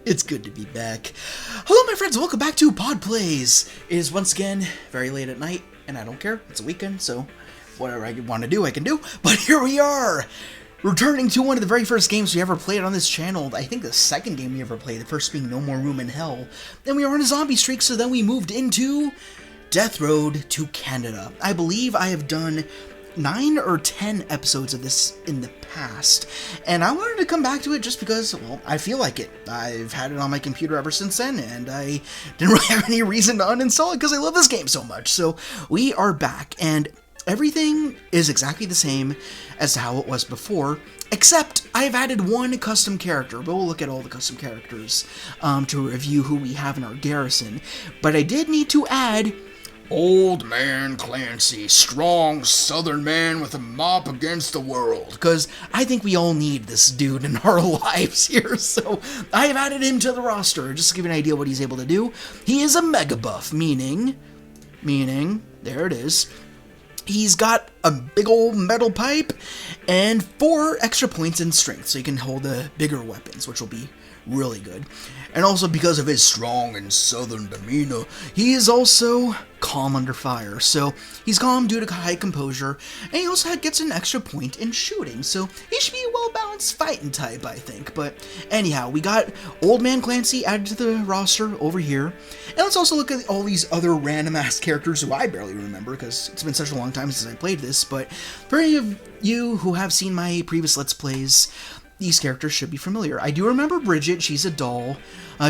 It's good to be back. Hello, my friends. Welcome back to Pod Plays. It is once again very late at night, and I don't care. It's a weekend, so whatever I want to do, I can do. But here we are, returning to one of the very first games we ever played on this channel. I think the second game we ever played, the first being No More Room in Hell. Then we were on a zombie streak, so then we moved into Death Road to Canada. I believe I have done 9 or 10 episodes of this in the past, and I wanted to come back to it just because, well, I feel like it. I've had it on my computer ever since then, and I didn't really have any reason to uninstall it because I love this game so much. So we are back, and everything is exactly the same as to how it was before, except I've added one custom character, but we'll look at all the custom characters to review who we have in our garrison. But I did need to add Old Man Clancy, strong southern man with a mop against the world, because I think we all need this dude in our lives here, so I have added him to the roster, just to give you an idea what he's able to do. He is a mega buff, meaning, there it is, he's got a big old metal pipe and 4 extra points in strength, so he can hold the bigger weapons, which will be really good. And also because of his strong and southern demeanor, he is also calm under fire. So he's calm due to high composure, and he also gets an extra point in shooting. So he should be a well-balanced fighting type, I think. But anyhow, we got Old Man Clancy added to the roster over here. And let's also look at all these other random-ass characters who I barely remember because it's been such a long time since I played this. But for any of you who have seen my previous Let's Plays, these characters should be familiar. I do remember Bridget. She's a doll.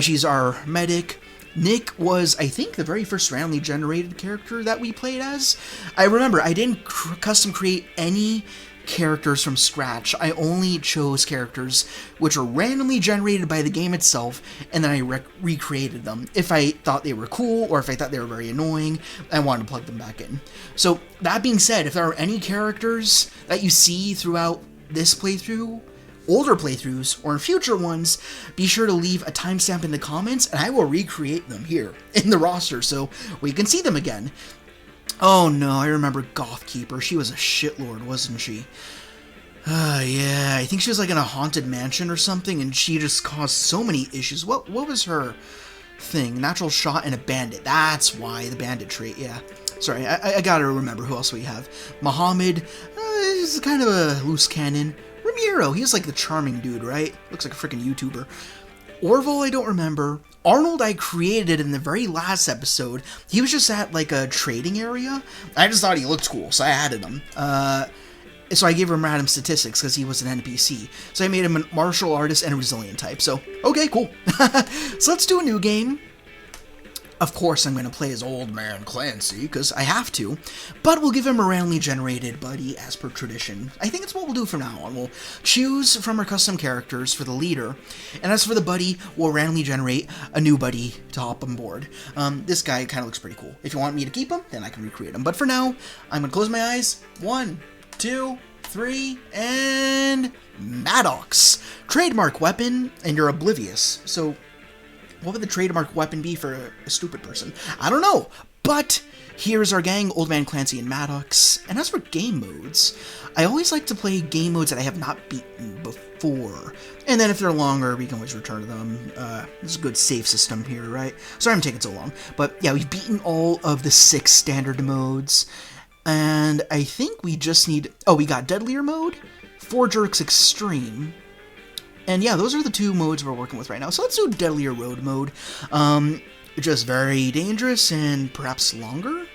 She's our medic. Nick was, I think, the very first randomly generated character that we played as. I remember I didn't custom create any characters from scratch. I only chose characters which were randomly generated by the game itself, and then I recreated them. If I thought they were cool, or if I thought they were very annoying, I wanted to plug them back in. So, that being said, if there are any characters that you see throughout this playthrough, older playthroughs, or in future ones, be sure to leave a timestamp in the comments, and I will recreate them here in the roster so we can see them again. Oh no, I remember Gothkeeper. She was a shitlord, wasn't she? Yeah, I think she was like in a haunted mansion or something, and she just caused so many issues. What was her thing? Natural shot and a bandit. That's why, the bandit trait, yeah. Sorry, I gotta remember who else we have. Muhammad, he's kind of a loose cannon. Ramiro, he was like the charming dude, right? Looks like a freaking YouTuber. Orville, I don't remember. Arnold, I created in the very last episode. He was just at like a trading area. I just thought he looked cool, so I added him. So I gave him random statistics because he was an NPC. So I made him a martial artist and a resilient type. So, okay, cool. So let's do a new game. Of course, I'm going to play as Old Man Clancy, because I have to, but we'll give him a randomly generated buddy as per tradition. I think that's what we'll do from now on. We'll choose from our custom characters for the leader, and as for the buddy, we'll randomly generate a new buddy to hop on board. This guy kind of looks pretty cool. If you want me to keep him, then I can recreate him. But for now, I'm going to close my eyes. 1, 2, 3, and Maddox. Trademark weapon, and you're oblivious. So what would the trademark weapon be for a stupid person? I don't know, but here's our gang, Old Man Clancy and Maddox. And as for game modes, I always like to play game modes that I have not beaten before. And then if they're longer, we can always return to them. This is a good save system here, right? Sorry I'm taking so long. But yeah, we've beaten all of the 6 standard modes. And I think we just need... Oh, we got Deadlier mode, 4 Jerks Extreme. And yeah, those are the 2 modes we're working with right now. So let's do Deadlier Road mode. Just very dangerous and perhaps longer?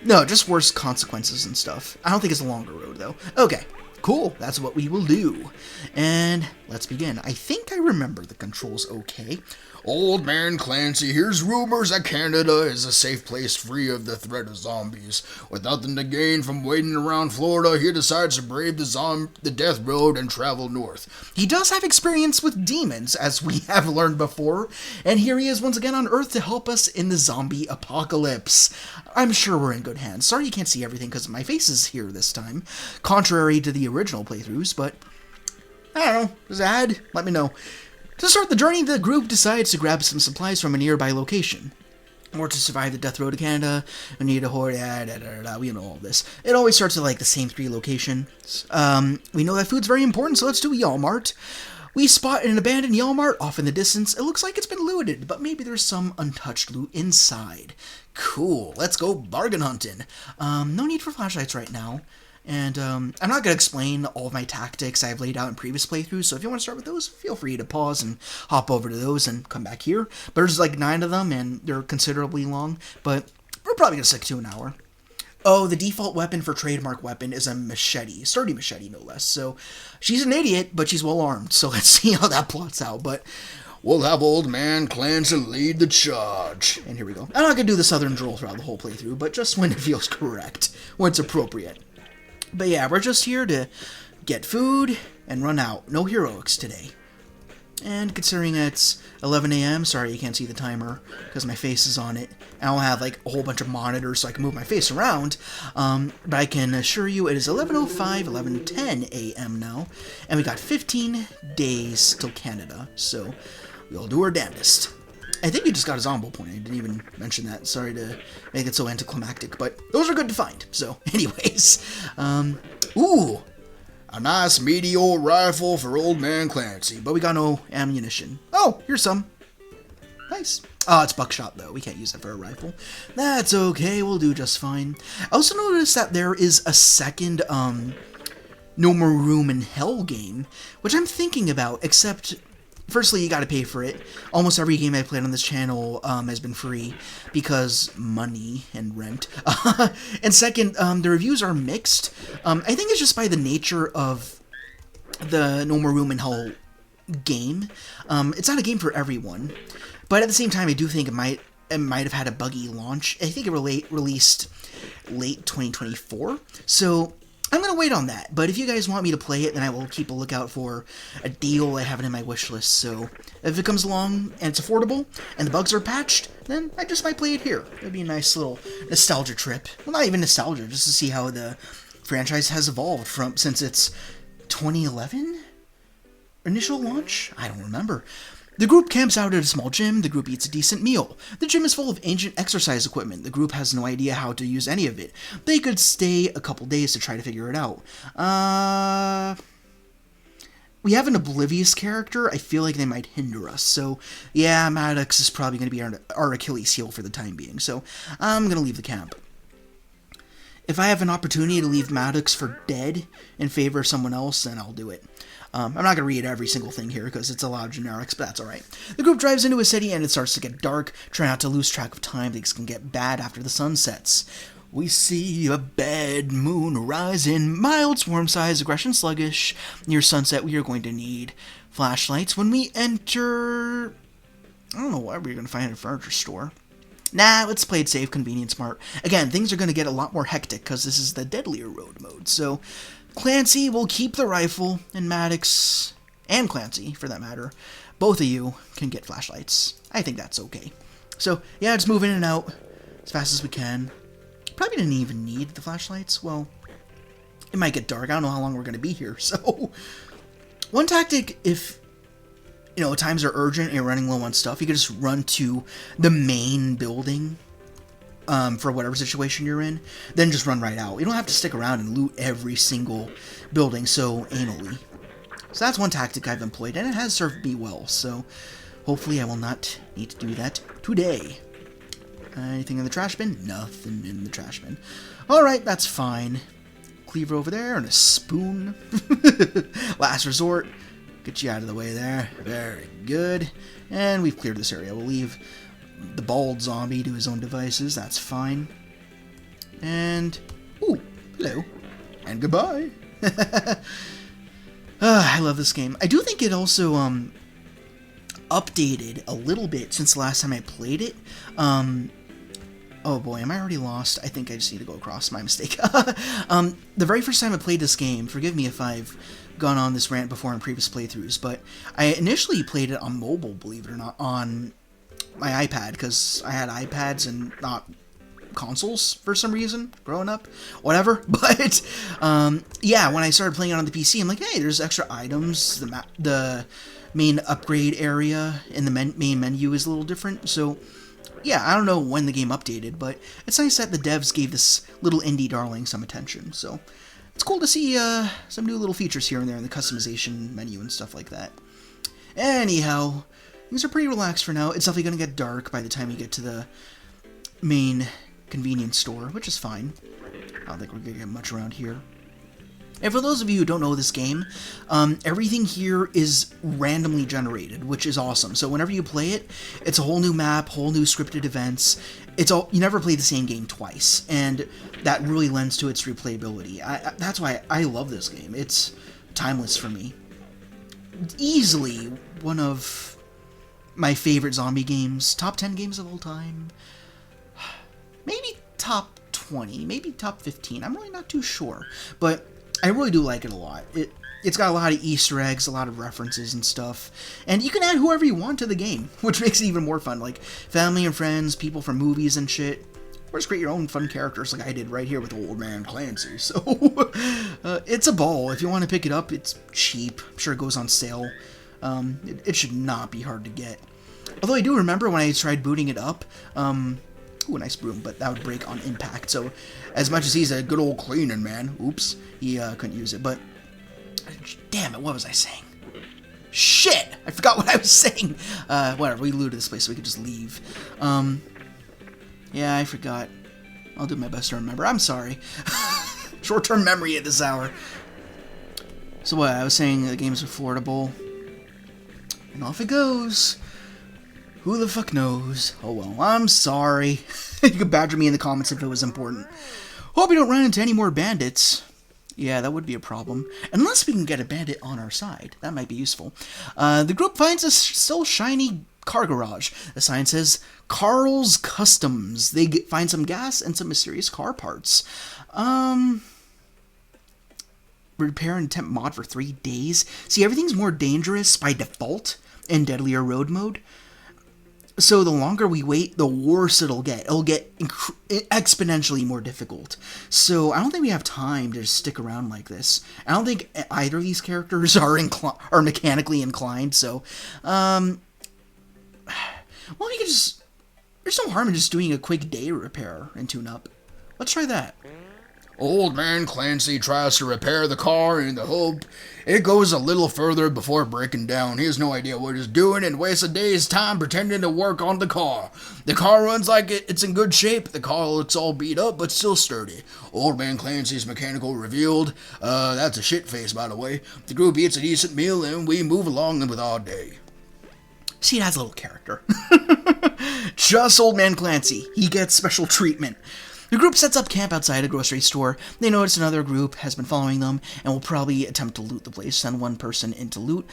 No, just worse consequences and stuff. I don't think it's a longer road, though. Okay, cool. That's what we will do. And let's begin. I think I remember the controls okay. Old Man Clancy hears rumors that Canada is a safe place free of the threat of zombies. With nothing to gain from waiting around Florida, he decides to brave the death road and travel north. He does have experience with demons, as we have learned before, and here he is once again on Earth to help us in the zombie apocalypse. I'm sure we're in good hands. Sorry you can't see everything because my face is here this time, contrary to the original playthroughs, but I don't know. Does it add? Let me know. To start the journey, the group decides to grab some supplies from a nearby location. Or to survive the death road to Canada, we need a horde, we know all this. It always starts at like the same 3 locations. We know that food's very important, so let's do Walmart. We spot an abandoned Yellow Mart off in the distance. It looks like it's been looted, but maybe there's some untouched loot inside. Cool, let's go bargain hunting. No need for flashlights right now. And I'm not going to explain all of my tactics I've laid out in previous playthroughs, so if you want to start with those, feel free to pause and hop over to those and come back here. But there's like 9 of them, and they're considerably long, but we're probably going to stick to an hour. Oh, the default weapon for trademark weapon is a machete, sturdy machete no less, so she's an idiot, but she's well armed, so let's see how that plots out, but we'll have Old Man Clancy lead the charge. And here we go. I'm not going to do the southern drawl throughout the whole playthrough, but just when it feels correct, when it's appropriate. But yeah, we're just here to get food and run out. No heroics today. And considering it's 11 a.m., sorry you can't see the timer because my face is on it. I don't have like a whole bunch of monitors so I can move my face around. But I can assure you it is 11:05, 11:10 a.m. now. And we got 15 days till Canada. So we'll do our damnedest. I think we just got a Zombo point. I didn't even mention that. Sorry to make it so anticlimactic, but those are good to find. So, anyways. Ooh. A nice meteor rifle for Old Man Clancy, but we got no ammunition. Oh, here's some. Nice. Oh, it's buckshot, though. We can't use it for a rifle. That's okay. We'll do just fine. I also noticed that there is a second, No More Room in Hell game, which I'm thinking about, except... Firstly, you gotta pay for it. Almost every game I've played on this channel has been free because money and rent. And second, the reviews are mixed. I think it's just by the nature of the No More Room in Hell game. It's not a game for everyone, but at the same time, I do think it might have had a buggy launch. I think it released late 2024, so I'm going to wait on that, but if you guys want me to play it, then I will keep a lookout for a deal. I have it in my wish list, so if it comes along and it's affordable and the bugs are patched, then I just might play it here. It'd be a nice little nostalgia trip. Well, not even nostalgia, just to see how the franchise has evolved since its 2011 initial launch? I don't remember. The group camps out at a small gym. The group eats a decent meal. The gym is full of ancient exercise equipment. The group has no idea how to use any of it. They could stay a couple days to try to figure it out. We have an oblivious character. I feel like they might hinder us. So, yeah, Maddox is probably going to be our Achilles heel for the time being. So, I'm going to leave the camp. If I have an opportunity to leave Maddox for dead in favor of someone else, then I'll do it. I'm not going to read every single thing here because it's a lot of generics, but that's alright. The group drives into a city and it starts to get dark. Try not to lose track of time. Things can get bad after the sun sets. We see a bad moon rising, mild swarm size, aggression sluggish. Near sunset, we are going to need flashlights. When we enter... I don't know what we're going to find in a furniture store. Nah, let's play it safe, convenient, smart. Again, things are going to get a lot more hectic because this is the Deadlier Road mode, so... Clancy will keep the rifle, and Maddox, and Clancy, for that matter, both of you can get flashlights. I think that's okay. So, yeah, just move in and out as fast as we can. Probably didn't even need the flashlights. Well, it might get dark. I don't know how long we're going to be here. So, one tactic, if, you know, times are urgent and you're running low on stuff, you can just run to the main building. For whatever situation you're in, then just run right out. You don't have to stick around and loot every single building so anally. So that's one tactic I've employed, and it has served me well, so hopefully I will not need to do that today. Anything in the trash bin? Nothing in the trash bin. Alright, that's fine. Cleaver over there, and a spoon. Last resort. Get you out of the way there. Very good. And we've cleared this area. We'll leave the bald zombie to his own devices. That's fine. And... ooh, hello. And goodbye. I love this game. I do think it also, updated a little bit since the last time I played it. Oh boy, am I already lost? I think I just need to go across. My mistake. The very first time I played this game, forgive me if I've gone on this rant before in previous playthroughs, but I initially played it on mobile, believe it or not, on my iPad, because I had iPads and not consoles for some reason, growing up, whatever, but, yeah, when I started playing it on the PC, I'm like, hey, there's extra items, the main upgrade area in the main menu is a little different, so, yeah, I don't know when the game updated, but it's nice that the devs gave this little indie darling some attention, so it's cool to see, some new little features here and there in the customization menu and stuff like that. Anyhow, things are pretty relaxed for now. It's definitely going to get dark by the time you get to the main convenience store, which is fine. I don't think we're going to get much around here. And for those of you who don't know this game, everything here is randomly generated, which is awesome. So whenever you play it, it's a whole new map, whole new scripted events. You never play the same game twice, and that really lends to its replayability. That's why I love this game. It's timeless for me. Easily one of my favorite zombie games. Top 10 games of all time. Maybe top 20, maybe top 15. I'm really not too sure, but I really do like it a lot. It's got a lot of Easter eggs, a lot of references and stuff, and you can add whoever you want to the game, which makes it even more fun, like family and friends, people from movies and shit, or just create your own fun characters like I did right here with Old Man Clancy. So, it's a ball. If you want to pick it up, it's cheap. I'm sure it goes on sale. It should not be hard to get. Although I do remember when I tried booting it up, ooh, a nice broom, but that would break on impact. So, as much as he's a good old cleaning man, oops, he couldn't use it. But, damn it, what was I saying? Shit! I forgot what I was saying. Whatever, we looted this place so we could just leave. Yeah, I forgot. I'll do my best to remember. I'm sorry. Short-term memory at this hour. So what, I was saying the game's affordable. And off it goes. Who the fuck knows? Oh well, I'm sorry. You could badger me in the comments if it was important. Hope you don't run into any more bandits. Yeah, that would be a problem. Unless we can get a bandit on our side. That might be useful. The group finds a still shiny car garage. The sign says, Carl's Customs. They find some gas and some mysterious car parts. Repair and temp mod for 3 days. See, everything's more dangerous by default in Deadlier Road mode. So the longer we wait, the worse it'll get. It'll get exponentially more difficult. So I don't think we have time to just stick around like this. I don't think either of these characters are mechanically inclined. So, well, we could just. There's no harm in just doing a quick day repair and tune up. Let's try that. Old Man Clancy tries to repair the car in the hope it goes a little further before breaking down. He has no idea what he's doing and wastes a day's time pretending to work on the car. The car runs like it's in good shape. The car looks all beat up but still sturdy. Old Man Clancy's mechanical revealed. That's a shit face, by the way. The group eats a decent meal and we move along with our day. See, it has a little character. Just Old Man Clancy. He gets special treatment. The group sets up camp outside a grocery store. They notice another group has been following them and will probably attempt to loot the place, send one person in to loot.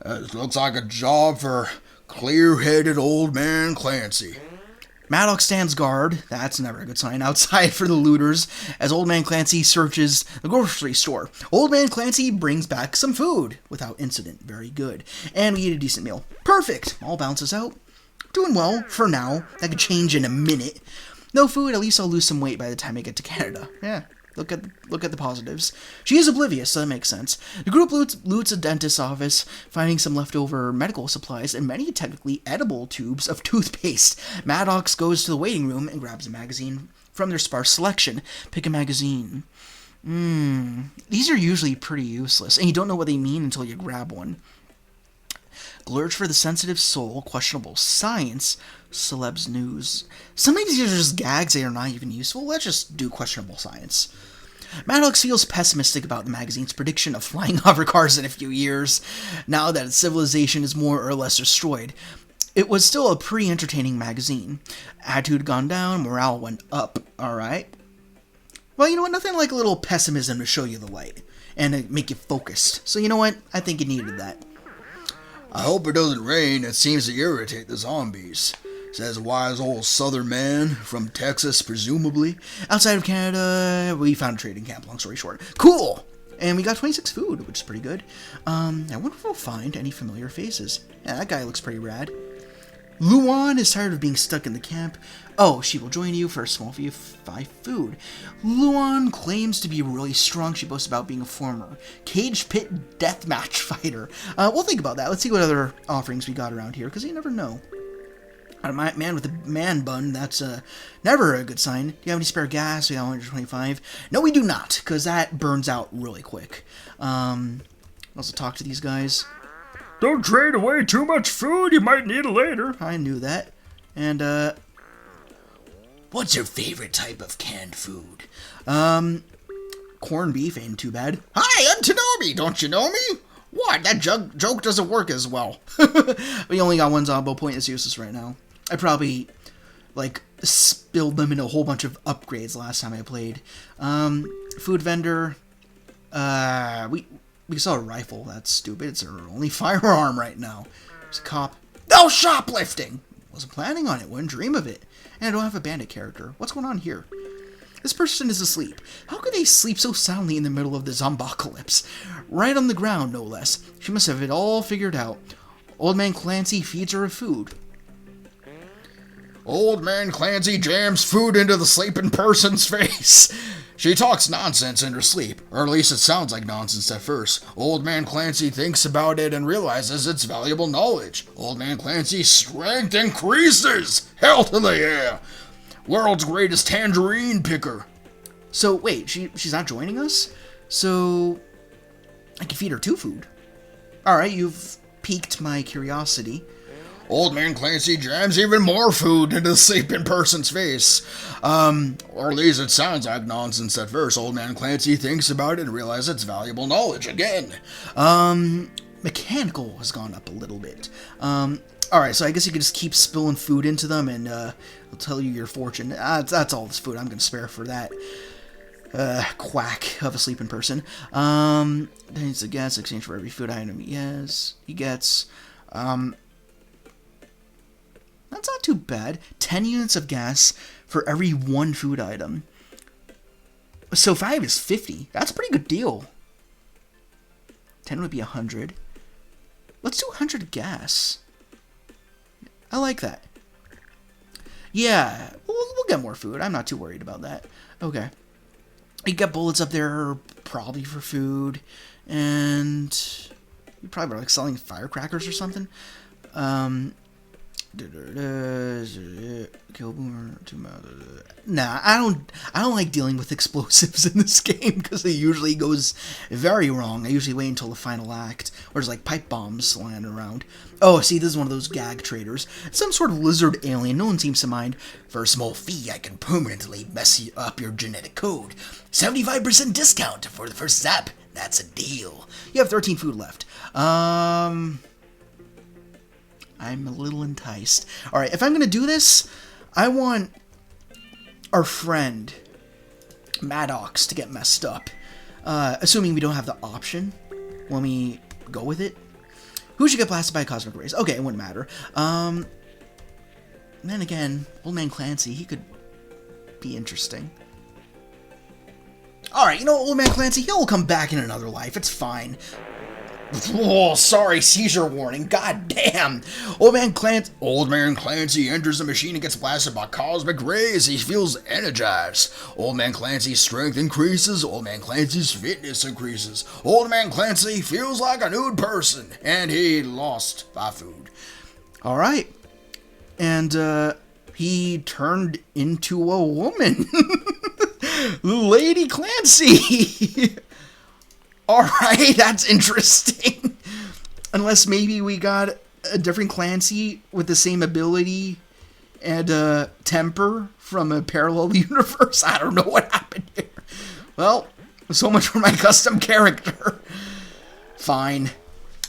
This looks like a job for clear-headed Old Man Clancy. Maddox stands guard, that's never a good sign, outside for the looters as Old Man Clancy searches the grocery store. Old Man Clancy brings back some food without incident. Very good. And we eat a decent meal. Perfect. All bounces out. Doing well for now. That could change in a minute. No food, at least I'll lose some weight by the time I get to Canada. Yeah, look at the positives. She is oblivious, so that makes sense. The group loots a dentist's office, finding some leftover medical supplies and many technically edible tubes of toothpaste. Maddox goes to the waiting room and grabs a magazine from their sparse selection. Pick a magazine. These are usually pretty useless, and you don't know what they mean until you grab one. Glurch for the sensitive soul, questionable science, celebs news. Sometimes these are just gags that are not even useful. Let's just do questionable science. Maddox feels pessimistic about the magazine's prediction of flying hovercars in a few years, now that its civilization is more or less destroyed. It was still a pretty entertaining magazine. Attitude gone down, morale went up. Alright. Well, you know what? Nothing like a little pessimism to show you the light and to make you focused. So you know what? I think you needed that. I hope it doesn't rain. It seems to irritate the zombies, says a wise old southern man from Texas, presumably. Outside of Canada, we found a trading camp, long story short. Cool! And we got 26 food, which is pretty good. I wonder if we'll find any familiar faces. Yeah, that guy looks pretty rad. Luan is tired of being stuck in the camp. Oh, she will join you for a small fee of 5 food. Luan claims to be really strong. She boasts about being a former cage pit deathmatch fighter. We'll think about that. Let's see what other offerings we got around here, because you never know. A man with a man bun, that's never a good sign. Do you have any spare gas? We got 125. No, we do not, because that burns out really quick. Also talk to these guys. Don't trade away too much food. You might need it later. I knew that. And, what's your favorite type of canned food? Corned beef ain't too bad. Hi, I'm Tanomi. Don't you know me? What? That joke doesn't work as well. We only got one Zombo point. It's useless right now. I probably, like, spilled them in a whole bunch of upgrades last time I played. Food vendor. We saw a rifle. That's stupid. It's our only firearm right now. There's a cop. No shoplifting! Wasn't planning on it. Wouldn't dream of it. And I don't have a bandit character. What's going on here? This person is asleep. How could they sleep so soundly in the middle of the zombocalypse? Right on the ground, no less. She must have it all figured out. Old Man Clancy feeds her food. Old Man Clancy jams food into the sleeping person's face. She talks nonsense in her sleep, or at least it sounds like nonsense at first. Old Man Clancy thinks about it and realizes it's valuable knowledge. Old Man Clancy's strength increases. Hell to the yeah. World's greatest tangerine picker. So, wait, she's not joining us? So, I can feed her 2 food. Alright, you've piqued my curiosity. Old Man Clancy jams even more food into the sleeping person's face. Or at least it sounds like nonsense at first. Old Man Clancy thinks about it and realizes it's valuable knowledge again. Mechanical has gone up a little bit. Alright, so I guess you could just keep spilling food into them and, it'll tell you your fortune. That's all this food I'm gonna spare for that. Quack of a sleeping person. Then it's a gas exchange for every food item he gets. That's not too bad. 10 units of gas for every 1 food item. So 5 is 50. That's a pretty good deal. 10 would be 100. Let's do 100 gas. I like that. Yeah, we'll get more food. I'm not too worried about that. Okay. You got bullets up there, probably for food. And you probably like selling firecrackers or something. Nah, I don't like dealing with explosives in this game because it usually goes very wrong. I usually wait until the final act, where there's like pipe bombs lying around. Oh, see, this is one of those gag traders. Some sort of lizard alien, no one seems to mind. For a small fee, I can permanently mess up your genetic code. 75% discount for the first zap. That's a deal. You have 13 food left. I'm a little enticed. Alright, if I'm going to do this, I want our friend Maddox to get messed up. Assuming we don't have the option when we go with it. Who should get blasted by a cosmic rays? Okay, it wouldn't matter. Then again, Old Man Clancy, he could be interesting. Alright, you know, Old Man Clancy, he'll come back in another life. It's fine. Oh, sorry, seizure warning. God damn. Old Man Clancy enters the machine and gets blasted by cosmic rays. He feels energized. Old Man Clancy's strength increases. Old Man Clancy's fitness increases. Old Man Clancy feels like a new person. And he lost 5 food. Alright. And, he turned into a woman. Lady Clancy. Alright, that's interesting. Unless maybe we got a different Clancy with the same ability and temper from a parallel universe. I don't know what happened here. Well, so much for my custom character. Fine.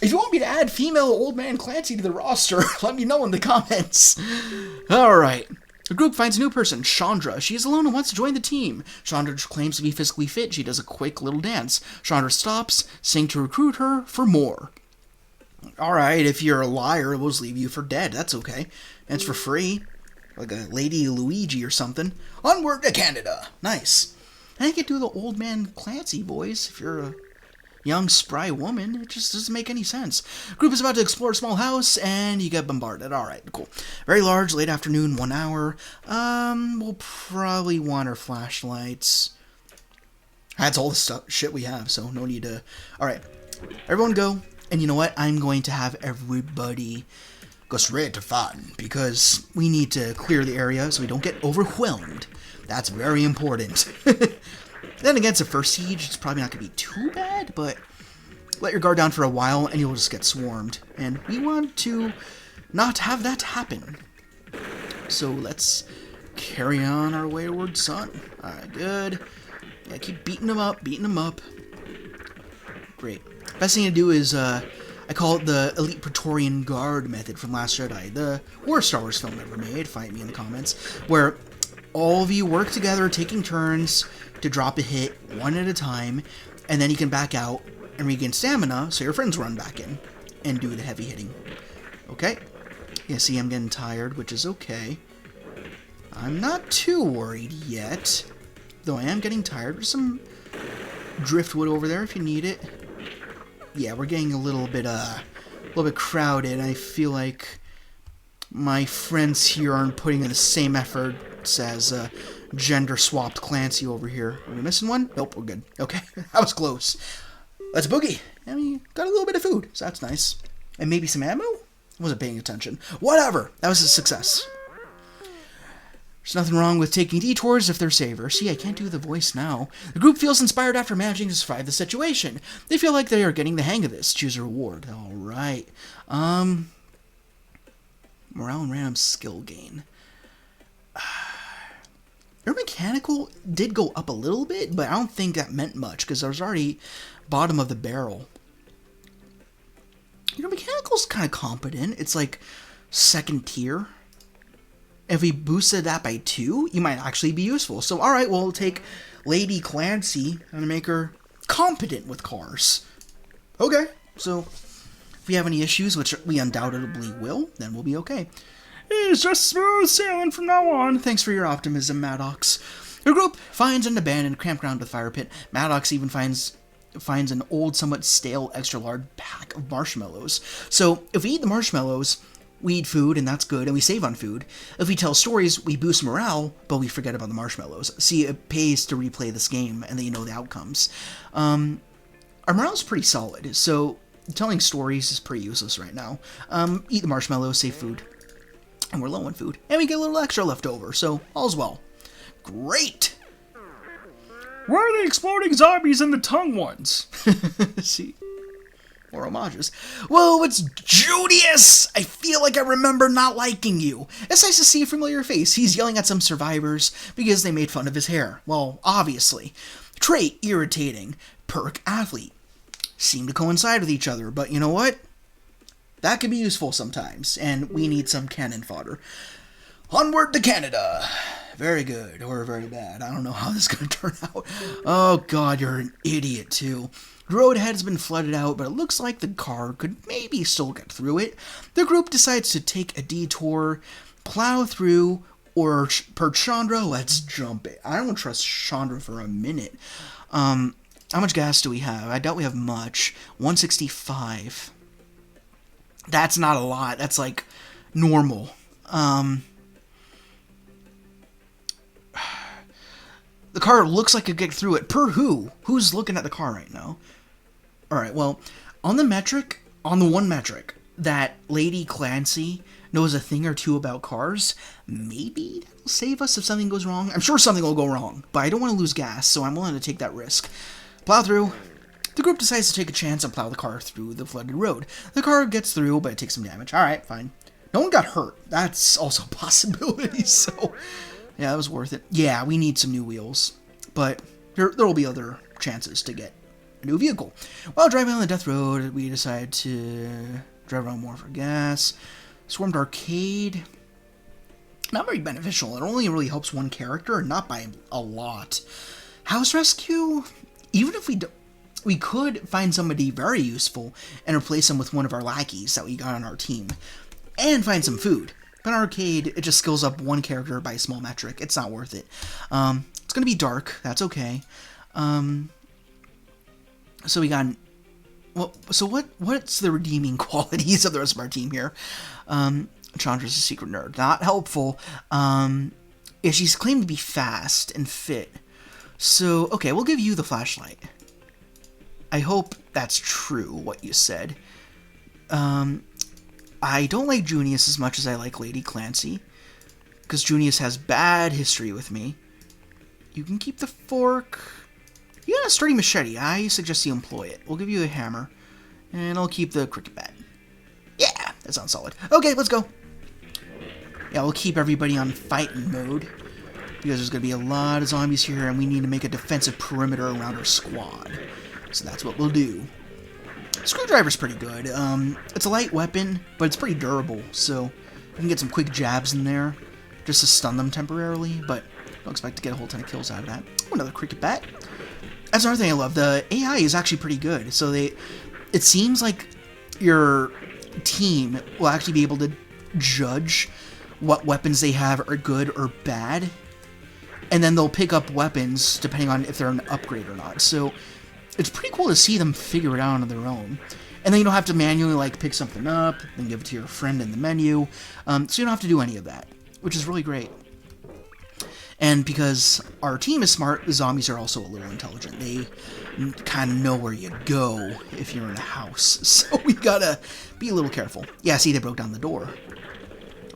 If you want me to add female Old Man Clancy to the roster, let me know in the comments. Alright. The group finds a new person, Chandra. She is alone and wants to join the team. Chandra claims to be physically fit. She does a quick little dance. Chandra stops, saying to recruit her for more. Alright, if you're a liar, we'll just leave you for dead. That's okay. And it's for free. Like a Lady Luigi or something. Onward to Canada. Nice. And I can do the Old Man Clancy voice if you're a young, spry woman. It just doesn't make any sense. Group is about to explore a small house, and you get bombarded. Alright, cool. Very large, late afternoon, 1 hour. We'll probably want our flashlights. That's all the shit we have, so no need to... Alright, everyone go. And you know what? I'm going to have everybody go straight to fun, because we need to clear the area so we don't get overwhelmed. That's very important. Then again, it's a first siege. It's probably not going to be too bad, but let your guard down for a while and you'll just get swarmed. And we want to not have that happen. So let's carry on our wayward son. Alright, good. Yeah, keep beating him up, Great. Best thing to do is, I call it the Elite Praetorian Guard method from Last Jedi, the worst Star Wars film ever made, fight me in the comments, where all of you work together, taking turns to drop a hit one at a time, and then you can back out and regain stamina so your friends run back in and do the heavy hitting. Okay? Yeah, see, I'm getting tired, which is okay. I'm not too worried yet, though I am getting tired. There's some driftwood over there if you need it. Yeah, we're getting a little bit crowded. I feel like my friends here aren't putting in the same effort as gender-swapped Clancy over here. Are we missing one? Nope, we're good. Okay, that was close. Let's boogie. I mean, got a little bit of food, so that's nice. And maybe some ammo? Wasn't paying attention. Whatever, that was a success. There's nothing wrong with taking detours if they're safer. See, I can't do the voice now. The group feels inspired after managing to survive the situation. They feel like they are getting the hang of this. Choose a reward. Alright. Morale and random skill gain. Your mechanical did go up a little bit, but I don't think that meant much, because I was already bottom of the barrel. Your mechanical's kind of competent. It's like second tier. If we boosted that by 2, you might actually be useful. So, alright, we'll take Lady Clancy and make her competent with cars. Okay, so if we have any issues, which we undoubtedly will, then we'll be okay. It's just smooth sailing from now on. Thanks for your optimism, Maddox. Your group finds an abandoned campground with fire pit. Maddox even finds an old, somewhat stale, extra-large pack of marshmallows. So, if we eat the marshmallows, we eat food, and that's good, and we save on food. If we tell stories, we boost morale, but we forget about the marshmallows. See, it pays to replay this game, and then you know the outcomes. Our morale's pretty solid, so telling stories is pretty useless right now. Eat the marshmallows, save food. And we're low on food. And we get a little extra left over, so all's well. Great! Where are the exploding zombies and the tongue ones? See? Or homages. Whoa, it's Junius! I feel like I remember not liking you. It's nice to see a familiar face. He's yelling at some survivors because they made fun of his hair. Well, obviously. Trait, irritating. Perk, athlete. Seem to coincide with each other, but you know what? That can be useful sometimes, and we need some cannon fodder. Onward to Canada! Very good, or very bad. I don't know how this is going to turn out. Oh god, you're an idiot too. The road ahead has been flooded out, but it looks like the car could maybe still get through it. The group decides to take a detour, plow through, or per Chandra, let's jump it. I don't trust Chandra for a minute. How much gas do we have? I doubt we have much. 165. That's not a lot. That's like normal. The car looks like it could get through it. Per who? Who's looking at the car right now? Alright, well, on the one metric that Lady Clancy knows a thing or two about cars, maybe that'll save us if something goes wrong. I'm sure something will go wrong, but I don't want to lose gas, so I'm willing to take that risk. Plow through. The group decides to take a chance and plow the car through the flooded road. The car gets through, but it takes some damage. Alright, fine. No one got hurt. That's also a possibility, so yeah, that was worth it. Yeah, we need some new wheels, but there will be other chances to get a new vehicle. While driving on the death road, we decide to drive around more for gas. Swarmed Arcade. Not very beneficial. It only really helps one character, and not by a lot. House Rescue? Even if we could find somebody very useful and replace them with one of our lackeys that we got on our team. And find some food. But Arcade, it just skills up one character by a small metric. It's not worth it. It's going to be dark. That's okay. So we got... Well, so what's the redeeming qualities of the rest of our team here? Chandra's a secret nerd. Not helpful. Yeah, she's claimed to be fast and fit. So, okay, we'll give you the flashlight. I hope that's true, what you said. I don't like Junius as much as I like Lady Clancy, because Junius has bad history with me. You can keep the fork. You got a sturdy machete. I suggest you employ it. We'll give you a hammer. And I'll keep the cricket bat. Yeah, that sounds solid. Okay, let's go. Yeah, we'll keep everybody on fighting mode, because there's going to be a lot of zombies here, and we need to make a defensive perimeter around our squad. So that's what we'll do. Screwdriver's pretty good. It's a light weapon, but it's pretty durable, so you can get some quick jabs in there, just to stun them temporarily, but don't expect to get a whole ton of kills out of that. Oh, another cricket bat. That's another thing I love. The AI is actually pretty good, so it seems like your team will actually be able to judge what weapons they have are good or bad, and then they'll pick up weapons depending on if they're an upgrade or not. So it's pretty cool to see them figure it out on their own. And then you don't have to manually like pick something up and give it to your friend in the menu, so you don't have to do any of that, which is really great. And because our team is smart, the zombies are also a little intelligent. They kind of know where you go if you're in a house, so we gotta be a little careful. Yeah, see, they broke down the door.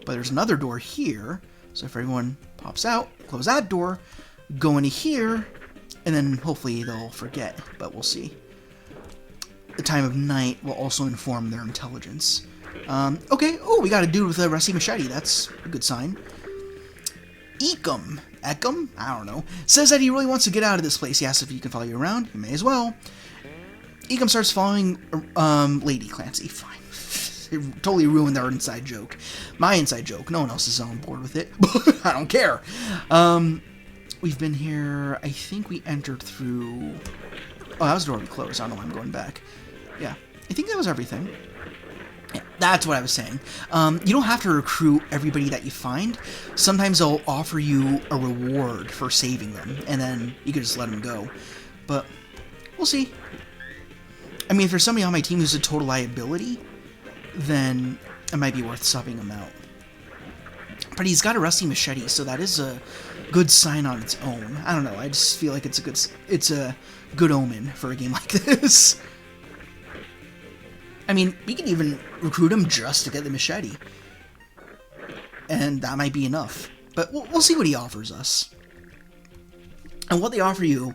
But there's another door here, so if everyone pops out, close that door, go into here, and then hopefully they'll forget, but we'll see. The time of night will also inform their intelligence. Okay, oh, we got a dude with a rusty machete. That's a good sign. Eckham, I don't know, says that he really wants to get out of this place. He asks if he can follow you around. You may as well. Eckham starts following Lady Clancy. Fine. It totally ruined our inside joke. My inside joke. No one else is on board with it. I don't care. We've been here. I think we entered through... Oh, that was the door we closed. I don't know why I'm going back. Yeah. I think that was everything. Yeah, that's what I was saying. You don't have to recruit everybody that you find. Sometimes they'll offer you a reward for saving them, and then you can just let them go. But we'll see. I mean, if there's somebody on my team who's a total liability, then it might be worth subbing him out. But he's got a rusty machete, so that is a good sign on its own. I don't know, I just feel like it's a good omen for a game like this. I mean, we can even recruit him just to get the machete. And that might be enough. But we'll see what he offers us. And what they offer you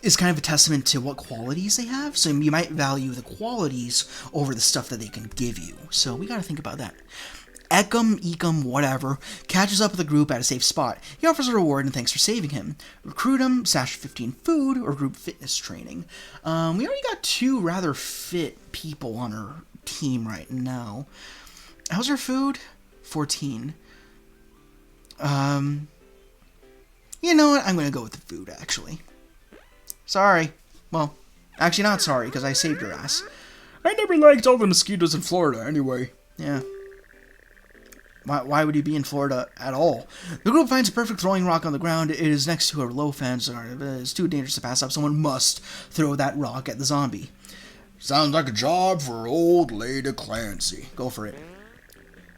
is kind of a testament to what qualities they have. So you might value the qualities over the stuff that they can give you. So we gotta think about that. Eckham, whatever, catches up with the group at a safe spot. He offers a reward and thanks for saving him. Recruit him, stash 15 food, or group fitness training. We already got 2 rather fit people on our team right now. How's our food? 14. You know what? I'm gonna go with the food, actually. Sorry. Well, actually not sorry, because I saved your ass. I never liked all the mosquitoes in Florida anyway. Yeah. Why would you be in Florida at all? The group finds a perfect throwing rock on the ground. It is next to a low fence. It's too dangerous to pass up. Someone must throw that rock at the zombie. Sounds like a job for old Lady Clancy. Go for it.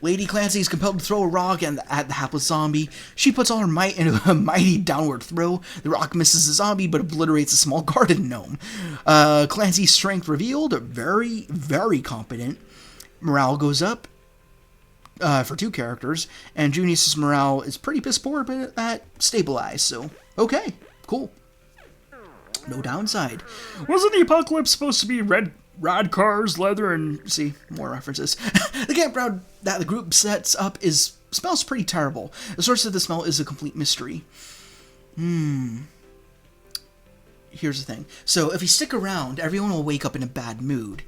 Lady Clancy is compelled to throw a rock at the hapless zombie. She puts all her might into a mighty downward throw. The rock misses the zombie, but obliterates a small garden gnome. Clancy's strength revealed. Very, very competent. Morale goes up. For 2 characters, and Junius's morale is pretty piss poor, but that stabilized, so okay, cool. No downside. Wasn't the apocalypse supposed to be rad cars, leather, and... See, more references. The campground that the group sets up smells pretty terrible. The source of the smell is a complete mystery. Here's the thing. So, if we stick around, everyone will wake up in a bad mood.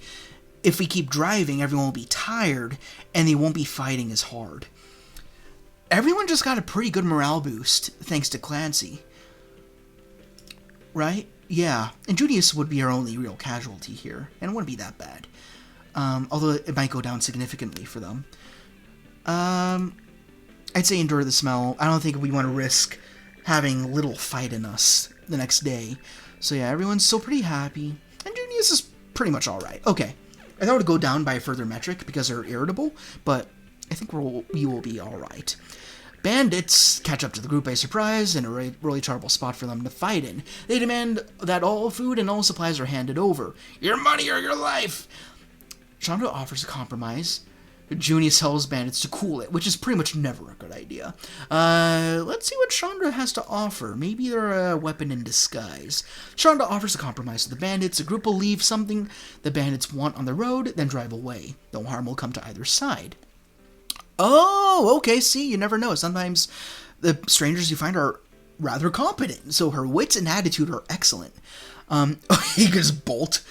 If we keep driving, everyone will be tired, and they won't be fighting as hard. Everyone just got a pretty good morale boost, thanks to Clancy. Right? Yeah. And Junius would be our only real casualty here, and it wouldn't be that bad. Although it might go down significantly for them. I'd say endure the smell. I don't think we want to risk having little fight in us the next day. So yeah, everyone's still pretty happy. And Junius is pretty much alright. Okay. I thought it would go down by a further metric because they're irritable, but I think we will be alright. Bandits catch up to the group by surprise in a really terrible spot for them to fight in. They demand that all food and all supplies are handed over. Your money or your life! Chandra offers a compromise. Junius tells bandits to cool it, which is pretty much never a good idea. Let's see what Chandra has to offer. Maybe they're a weapon in disguise. Chandra offers a compromise to the bandits. The group will leave something the bandits want on the road, then drive away. No harm will come to either side. Oh, okay, see, you never know. Sometimes the strangers you find are rather competent, so her wits and attitude are excellent. He can just bolt.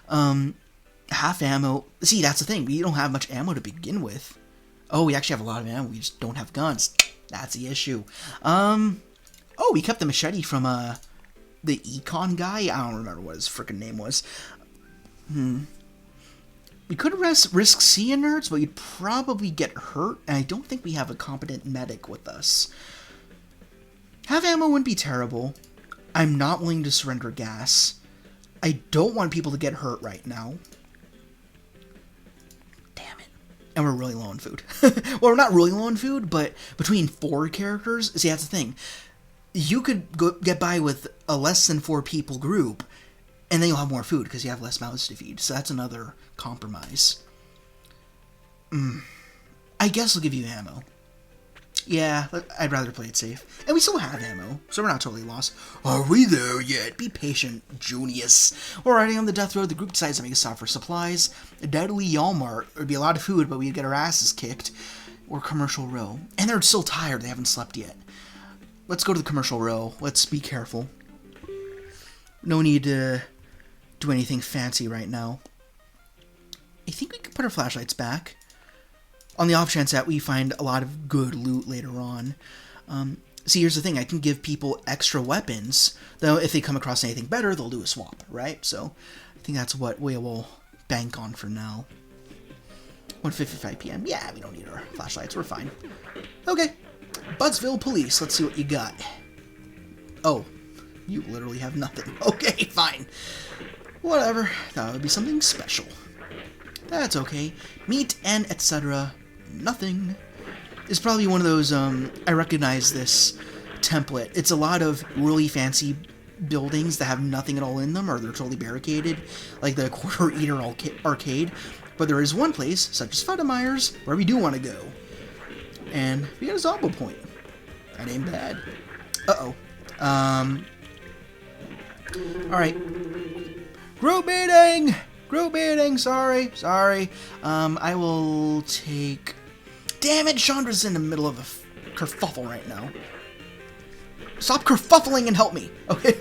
Half ammo. See, that's the thing. We don't have much ammo to begin with. Oh, we actually have a lot of ammo. We just don't have guns. That's the issue. Oh, we kept the machete from, the econ guy. I don't remember what his freaking name was. We could risk seeing nerds, but you'd probably get hurt, and I don't think we have a competent medic with us. Half ammo wouldn't be terrible. I'm not willing to surrender gas. I don't want people to get hurt right now. Damn it. And we're really low on food. Well, we're not really low on food, but between 4 characters, see, that's the thing. You could get by with a less than 4 people group, and then you'll have more food because you have less mouths to feed. So that's another compromise. I guess I'll give you ammo. Yeah, I'd rather play it safe. And we still have ammo, so we're not totally lost. Are we there yet? Be patient, Junius. We're riding on the death road. The group decides to make a stop for supplies. A deadly Walmart. There'd be a lot of food, but we'd get our asses kicked. Or Commercial Row. And they're still tired. They haven't slept yet. Let's go to the Commercial Row. Let's be careful. No need to do anything fancy right now. I think we can put our flashlights back. On the off chance that we find a lot of good loot later on. See, here's the thing. I can give people extra weapons, though if they come across anything better, they'll do a swap, right? So, I think that's what we will bank on for now. 1:55 p.m. Yeah, we don't need our flashlights. We're fine. Okay. Buttsville Police. Let's see what you got. Oh. You literally have nothing. Okay, fine. Whatever. That would be something special. That's okay. Meat and etc. Nothing. It's probably one of those, I recognize this template. It's a lot of really fancy buildings that have nothing at all in them, or they're totally barricaded, like the Quarter Eater Arcade. But there is one place, such as Fudemeyer's, where we do want to go. And we got a Zombo point. That ain't bad. Uh-oh. Alright. Group meeting! Group meeting, sorry. I will take... Damn it, Chandra's in the middle of a kerfuffle right now. Stop kerfuffling and help me. Okay,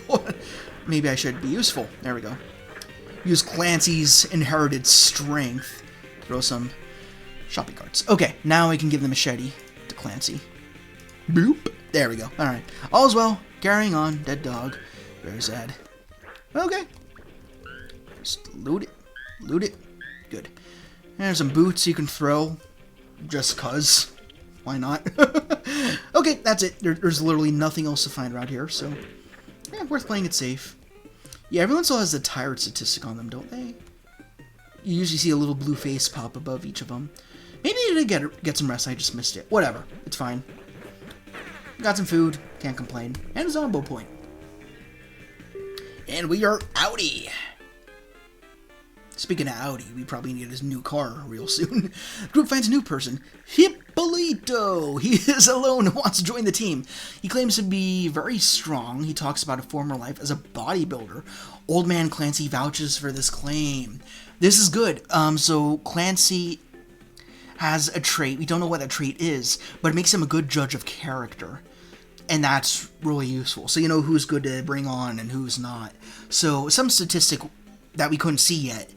maybe I should be useful. There we go. Use Clancy's inherited strength. Throw some shopping carts. Okay, now I can give the machete to Clancy. Boop. There we go. Alright. All's well. Carrying on. Dead dog. Very sad. Okay. Just loot it. Loot it. Good. And there's some boots you can throw. Just cuz. Why not? Okay, that's it. There's literally nothing else to find around here, so... Yeah, worth playing it safe. Yeah, everyone still has a tired statistic on them, don't they? You usually see a little blue face pop above each of them. Maybe I did get some rest, I just missed it. Whatever. It's fine. Got some food. Can't complain. And a Zombo point. And we are outie. Speaking of Audi, we probably need his new car real soon. The group finds a new person, Hippolito. He is alone and wants to join the team. He claims to be very strong. He talks about a former life as a bodybuilder. Old man Clancy vouches for this claim. This is good. So Clancy has a trait. We don't know what that trait is, but it makes him a good judge of character. And that's really useful. So you know who's good to bring on and who's not. So some statistic that we couldn't see yet,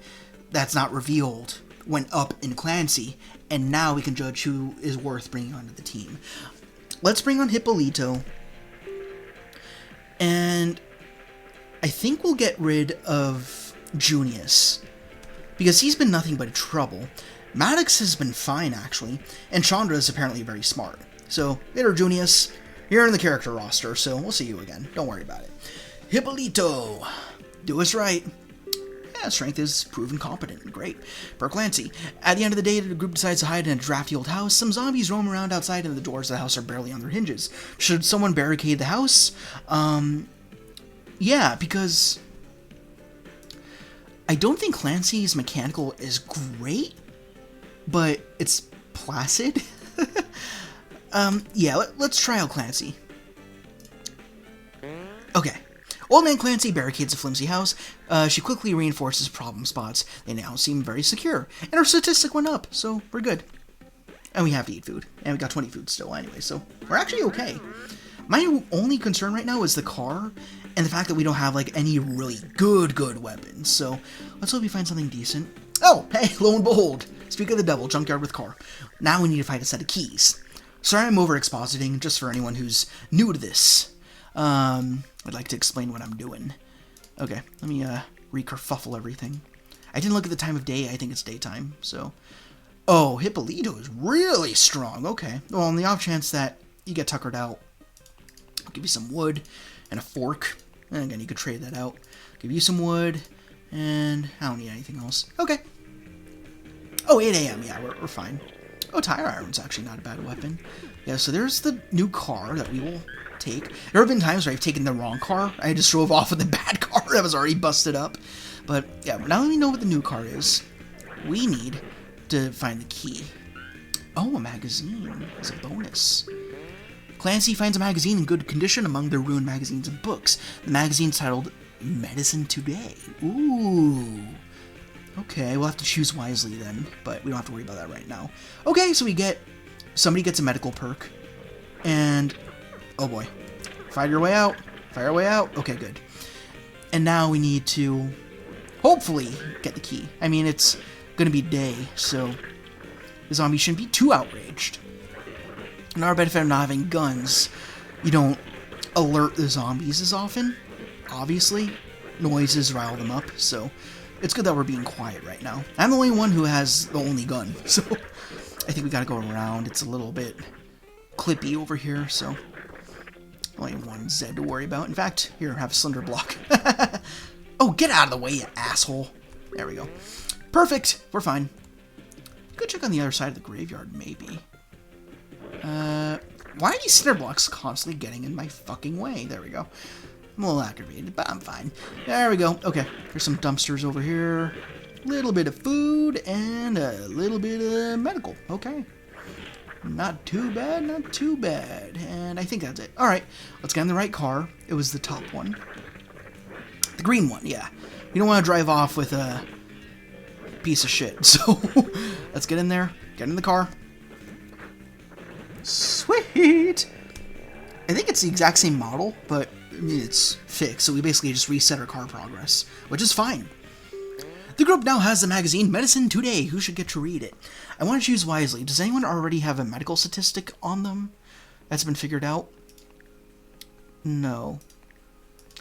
that's not revealed, went up in Clancy, and now we can judge who is worth bringing onto the team. Let's bring on Hippolito, and I think we'll get rid of Junius, because he's been nothing but trouble. Maddox has been fine, actually, and Chandra is apparently very smart. So, later, Junius, you're in the character roster, so we'll see you again. Don't worry about it. Hippolito, do us right. Yeah, strength is proven competent. Great. Per Clancy. At the end of the day, the group decides to hide in a drafty old house. Some zombies roam around outside, and the doors of the house are barely on their hinges. Should someone barricade the house? Yeah, because I don't think Clancy's mechanical is great, but it's placid. Yeah, let's try out Clancy. Okay. Old Man Clancy barricades a flimsy house. She quickly reinforces problem spots. They now seem very secure. And her statistic went up, so we're good. And we have to eat food. And we got 20 food still anyway, so we're actually okay. My only concern right now is the car and the fact that we don't have, like, any really good weapons. So let's hope we find something decent. Oh, hey, lo and behold. Speak of the devil, junkyard with car. Now we need to find a set of keys. Sorry I'm over-expositing, just for anyone who's new to this. I'd like to explain what I'm doing. Okay, let me, re-kerfuffle everything. I didn't look at the time of day, I think it's daytime, so... Oh, Hippolyto is really strong, okay. Well, on the off chance that you get tuckered out, I'll give you some wood and a fork. And again, you could trade that out. Give you some wood, and I don't need anything else. Okay. Oh, 8 a.m., yeah, we're fine. Oh, tire iron's actually not a bad weapon. Yeah, so there's the new car that we will take. There have been times where I've taken the wrong car. I just drove off with the bad car that was already busted up. But, yeah, now that we know what the new car is, we need to find the key. Oh, a magazine is a bonus. Clancy finds a magazine in good condition among the ruined magazines and books. The magazine's titled Medicine Today. Ooh. Okay, we'll have to choose wisely then, but we don't have to worry about that right now. Okay, so somebody gets a medical perk, and, oh boy, fire your way out, fire your way out, okay, good. And now we need to, hopefully, get the key. I mean, it's gonna be day, so the zombie shouldn't be too outraged. And our benefit of not having guns, you don't alert the zombies as often, obviously. Noises rile them up, so it's good that we're being quiet right now. I'm the only one who has the only gun, so I think we gotta go around. It's a little bit clippy over here, so only one Zed to worry about. In fact, here, have a slender block. Oh, get out of the way, you asshole. There we go. Perfect. We're fine. Go check on the other side of the graveyard, maybe. Why are these cinder blocks constantly getting in my fucking way? There we go. I'm a little aggravated, but I'm fine. There we go. Okay, there's some dumpsters over here. Little bit of food and a little bit of medical. Okay. Not too bad, not too bad. And I think that's it. All right, let's get in the right car. It was the top one. The green one, yeah. We don't want to drive off with a piece of shit. So let's get in there, get in the car. Sweet! I think it's the exact same model, but I mean, it's fixed, so we basically just reset our car progress, which is fine. The group now has the magazine Medicine Today. Who should get to read it? I want to choose wisely. Does anyone already have a medical statistic on them that's been figured out? No.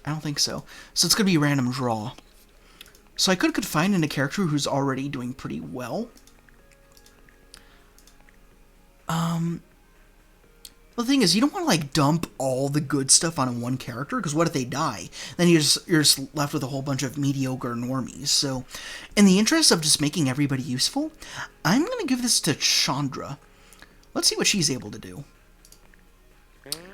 I don't think so. So it's going to be a random draw. So I could find in a character who's already doing pretty well. The thing is, you don't want to, like, dump all the good stuff on one character, because what if they die? Then you're just left with a whole bunch of mediocre normies. So, in the interest of just making everybody useful, I'm going to give this to Chandra. Let's see what she's able to do.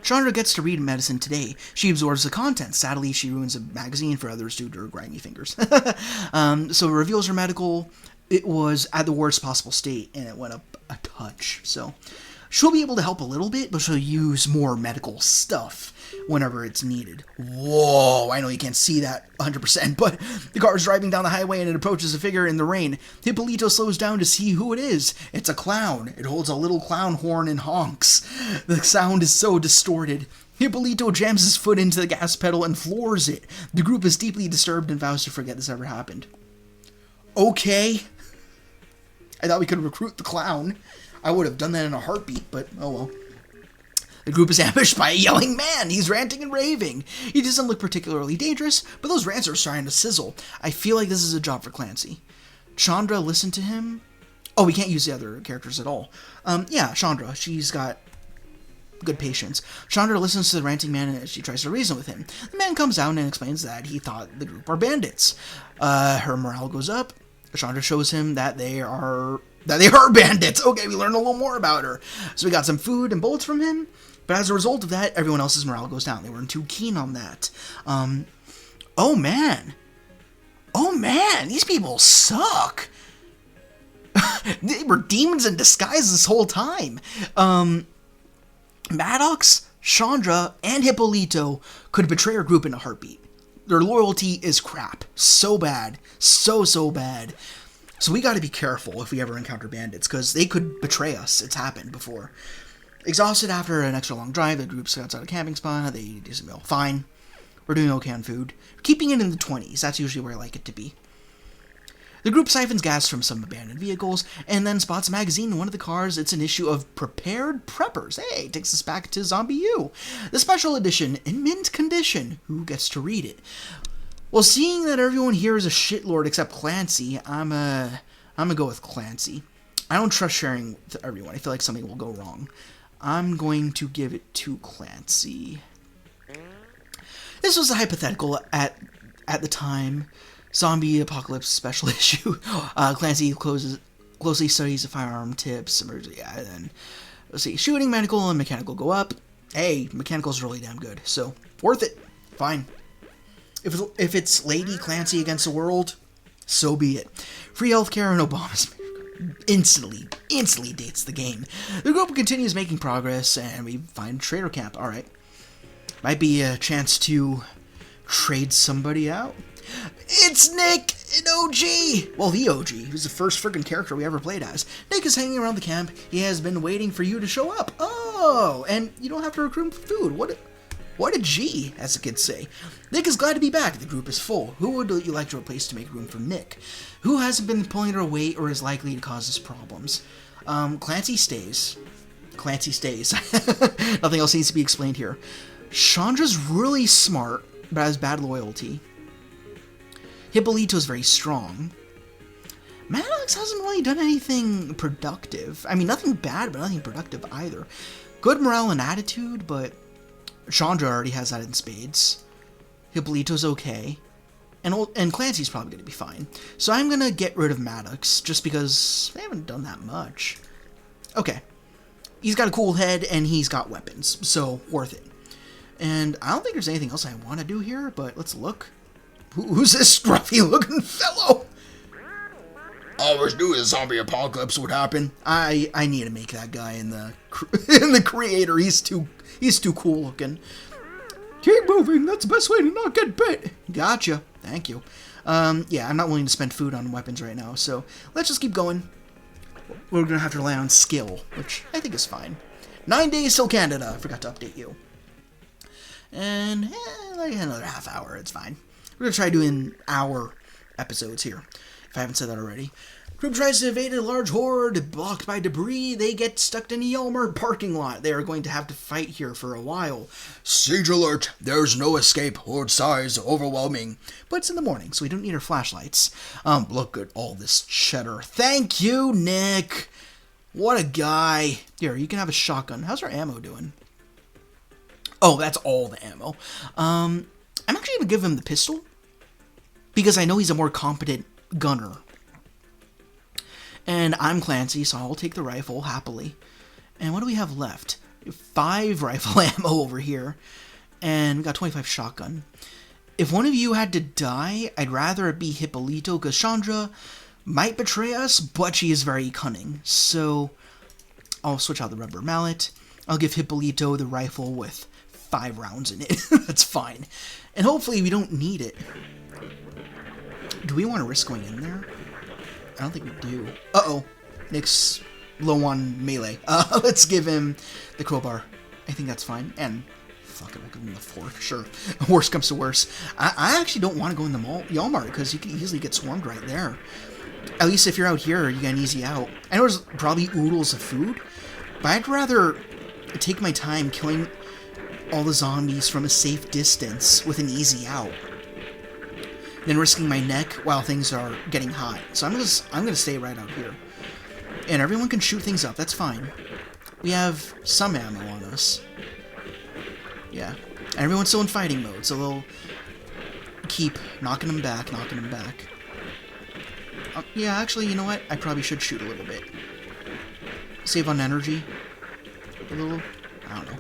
Chandra gets to read Medicine Today. She absorbs the content. Sadly, she ruins a magazine for others due to her grimy fingers. So it reveals her medical. It was at the worst possible state, and it went up a touch. So she'll be able to help a little bit, but she'll use more medical stuff whenever it's needed. Whoa, I know you can't see that 100%, but the car is driving down the highway and it approaches a figure in the rain. Hippolyto slows down to see who it is. It's a clown. It holds a little clown horn and honks. The sound is so distorted. Hippolyto jams his foot into the gas pedal and floors it. The group is deeply disturbed and vows to forget this ever happened. Okay. I thought we could recruit the clown. I would have done that in a heartbeat, but oh well. The group is ambushed by a yelling man. He's ranting and raving. He doesn't look particularly dangerous, but those rants are starting to sizzle. I feel like this is a job for Clancy. Chandra, listen to him. Oh, we can't use the other characters at all. Yeah, Chandra. She's got good patience. Chandra listens to the ranting man as she tries to reason with him. The man comes out and explains that he thought the group are bandits. Her morale goes up. Chandra shows him that they are bandits. Okay, we learned a little more about her. So we got some food and bullets from him, but as a result of that, everyone else's morale goes down. They weren't too keen on that. Oh man, these people suck. They were demons in disguise this whole time. Maddox, Chandra, and Hippolyto could betray our group in a heartbeat. Their loyalty is crap. So bad. So bad. So we gotta be careful if we ever encounter bandits, because they could betray us. It's happened before. Exhausted after an extra long drive, the group scouts out a camping spot. They do some meal. Fine. We're doing okay on food. Keeping it in the 20s. That's usually where I like it to be. The group siphons gas from some abandoned vehicles, and then spots a magazine in one of the cars. It's an issue of Prepared Preppers. Hey, it takes us back to Zombie U. The special edition, in mint condition. Who gets to read it? Well, seeing that everyone here is a shitlord except Clancy, I'm gonna go with Clancy. I don't trust sharing with everyone. I feel like something will go wrong. I'm going to give it to Clancy. This was a hypothetical at the time. Zombie apocalypse special issue. Clancy closely studies the firearm tips. Yeah, and then let's see. Shooting, medical, and mechanical go up. Hey, mechanical's really damn good. So worth it. Fine. If it's Lady Clancy against the world, so be it. Free healthcare and Obama's instantly dates the game. The group continues making progress, and we find Trader Camp. All right, might be a chance to trade somebody out. It's Nick, an OG! Well, the OG. He was the first friggin' character we ever played as. Nick is hanging around the camp. He has been waiting for you to show up. Oh, and you don't have to recruit him for food. What a G, as the kids say. Nick is glad to be back. The group is full. Who would you like to replace to make room for Nick? Who hasn't been pulling their weight or is likely to cause us problems? Clancy stays. Clancy stays. Nothing else needs to be explained here. Chandra's really smart, but has bad loyalty. Hippolyto's very strong. Maddox hasn't really done anything productive. I mean, nothing bad, but nothing productive either. Good morale and attitude, but Chandra already has that in spades. Hippolyto's okay. And Clancy's probably going to be fine. So I'm going to get rid of Maddox, just because they haven't done that much. Okay. He's got a cool head, and he's got weapons, so worth it. And I don't think there's anything else I want to do here, but let's look. Who's this scruffy-looking fellow? Always knew a zombie apocalypse would happen. I need to make that guy in the creator. He's too cool looking. Keep moving. That's the best way to not get bit. Gotcha. Thank you. Yeah, I'm not willing to spend food on weapons right now, so let's just keep going. We're gonna have to rely on skill, which I think is fine. 9 days till Canada. I forgot to update you. And like another half hour. It's fine. We're going to try doing hour episodes here, if I haven't said that already. Group tries to evade a large horde, blocked by debris. They get stuck in a Yelmer parking lot. They are going to have to fight here for a while. Siege alert. There's no escape. Horde size overwhelming. But it's in the morning, so we don't need our flashlights. Look at all this cheddar. Thank you, Nick. What a guy. Here, you can have a shotgun. How's our ammo doing? Oh, that's all the ammo. I'm actually going to give him the pistol, because I know he's a more competent gunner. And I'm Clancy, so I'll take the rifle happily. And what do we have left? 5 rifle ammo over here. And we got 25 shotgun. If one of you had to die, I'd rather it be Hippolyto, because Chandra might betray us, but she is very cunning. So I'll switch out the rubber mallet. I'll give Hippolyto the rifle with 5 rounds in it. That's fine. And hopefully we don't need it. Do we want to risk going in there? I don't think we do. Uh-oh. Nick's low on melee. Let's give him the crowbar. I think that's fine. And fuck it, we'll give him the fork. Sure. Worst comes to worst. I actually don't want to go in the Walmart, because you can easily get swarmed right there. At least if you're out here, you get an easy out. I know there's probably oodles of food, but I'd rather take my time killing all the zombies from a safe distance with an easy out than risking my neck while things are getting hot. So I'm gonna stay right out here. And everyone can shoot things up, that's fine. We have some ammo on us. Yeah. And everyone's still in fighting mode, so they'll keep knocking them back. Yeah, actually, you know what? I probably should shoot a little bit. Save on energy. A little. I don't know.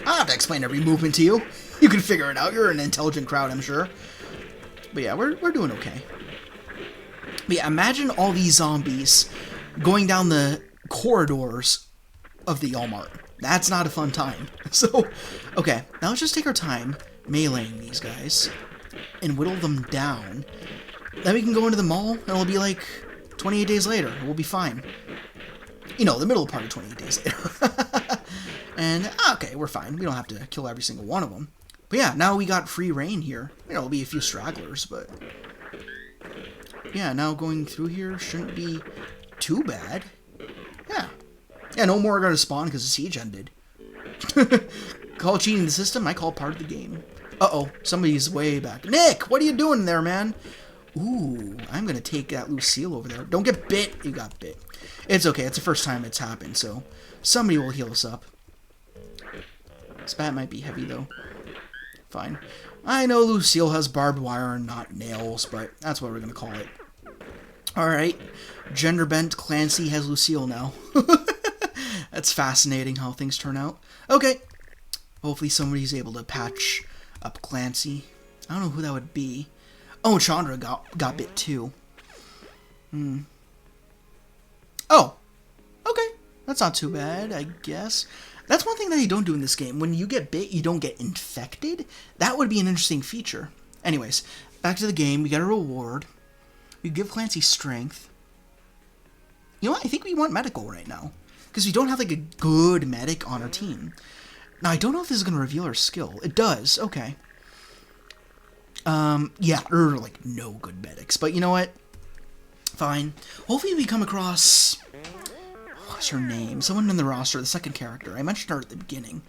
I don't have to explain every movement to you. You can figure it out. You're an intelligent crowd, I'm sure. But yeah, we're doing okay. But yeah, imagine all these zombies going down the corridors of the Walmart. That's not a fun time. So, okay, now let's just take our time meleeing these guys and whittle them down. Then we can go into the mall, and it'll be like 28 days later. We'll be fine. You know, the middle part of 28 days later. And, okay, we're fine. We don't have to kill every single one of them. But yeah, now we got free reign here. You know, it'll be a few stragglers, but... yeah, now going through here shouldn't be too bad. Yeah. Yeah, no more are going to spawn because the siege ended. Call cheating the system? I call part of the game. Uh-oh, somebody's way back. Nick, what are you doing there, man? Ooh, I'm going to take that Lucille over there. Don't get bit. You got bit. It's okay. It's the first time it's happened, so somebody will heal us up. This bat might be heavy, though. Fine. I know Lucille has barbed wire and not nails, but that's what we're going to call it. Alright. Gender-bent Clancy has Lucille now. That's fascinating how things turn out. Okay. Hopefully somebody's able to patch up Clancy. I don't know who that would be. Oh, Chandra got bit too. Oh. Okay. That's not too bad, I guess. That's one thing that you don't do in this game. When you get bit, you don't get infected. That would be an interesting feature. Anyways, back to the game. We got a reward. We give Clancy strength. You know what? I think we want medical right now. Because we don't have, like, a good medic on our team. Now, I don't know if this is going to reveal our skill. It does. Okay. Yeah, there are, like, no good medics. But you know what? Fine. Hopefully we come across... what's her name? Someone in the roster, the second character. I mentioned her at the beginning.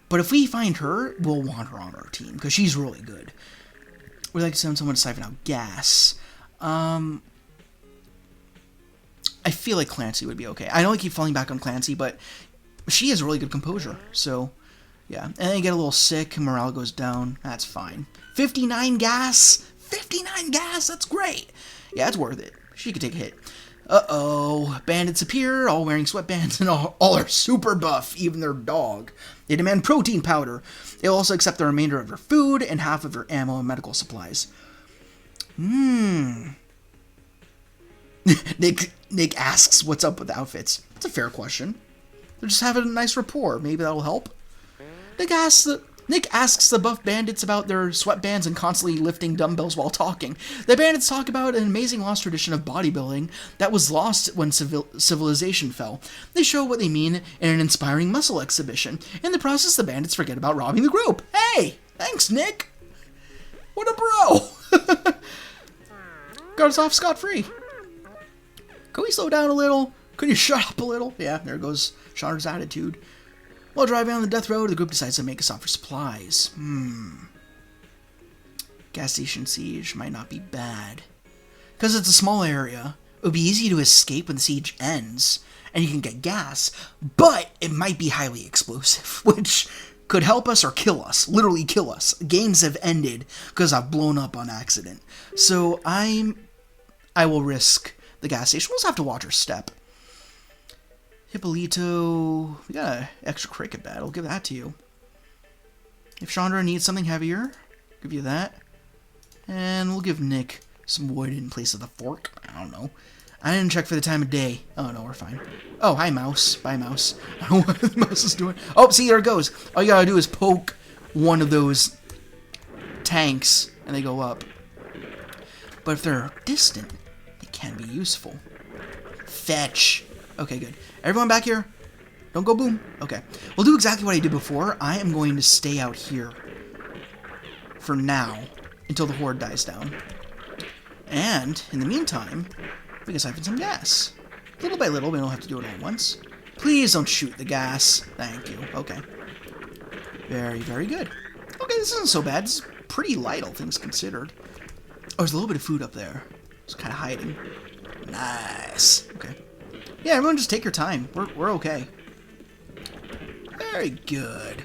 But if we find her, we'll want her on our team. Because she's really good. We'd like to send someone to siphon out gas. I feel like Clancy would be okay. I know I keep falling back on Clancy, but she has really good composure. So, yeah. And then you get a little sick, morale goes down. That's fine. 59 gas! 59 gas! That's great! Yeah, it's worth it. She could take a hit. Uh-oh. Bandits appear, all wearing sweatbands, and all are super buff, even their dog. They demand protein powder. They'll also accept the remainder of their food and half of their ammo and medical supplies. Nick asks what's up with the outfits. That's a fair question. They're just having a nice rapport. Maybe that'll help. Nick asks the buff bandits about their sweatbands and constantly lifting dumbbells while talking. The bandits talk about an amazing lost tradition of bodybuilding that was lost when civilization fell. They show what they mean in an inspiring muscle exhibition. In the process, the bandits forget about robbing the group. Hey! Thanks, Nick! What a bro! Got us off scot-free. Could we slow down a little? Could you shut up a little? Yeah, there goes Chandra's attitude. While driving on the death road, the group decides to make a stop for supplies. Gas station siege might not be bad. Because it's a small area, it would be easy to escape when the siege ends, and you can get gas, but it might be highly explosive, which could help us or kill us. Literally kill us. Games have ended because I've blown up on accident. So I will risk the gas station. We'll just have to watch our step. Hippolito, we got an extra cricket bat. I'll give that to you. If Chandra needs something heavier, I'll give you that. And we'll give Nick some wood in place of the fork. I don't know. I didn't check for the time of day. Oh, no, we're fine. Oh, hi, mouse. Bye, mouse. I don't know what the mouse is doing. Oh, see, there it goes. All you gotta do is poke one of those tanks, and they go up. But if they're distant, they can be useful. Fetch. Okay, good. Everyone back here? Don't go boom. Okay. We'll do exactly what I did before. I am going to stay out here for now until the horde dies down. And, in the meantime, we can siphon some gas. Little by little, we don't have to do it all at once. Please don't shoot the gas. Thank you. Okay. Very, very good. Okay, this isn't so bad. This is pretty light, all things considered. Oh, there's a little bit of food up there. It's kind of hiding. Nice. Okay. Yeah, everyone just take your time. We're okay. Very good.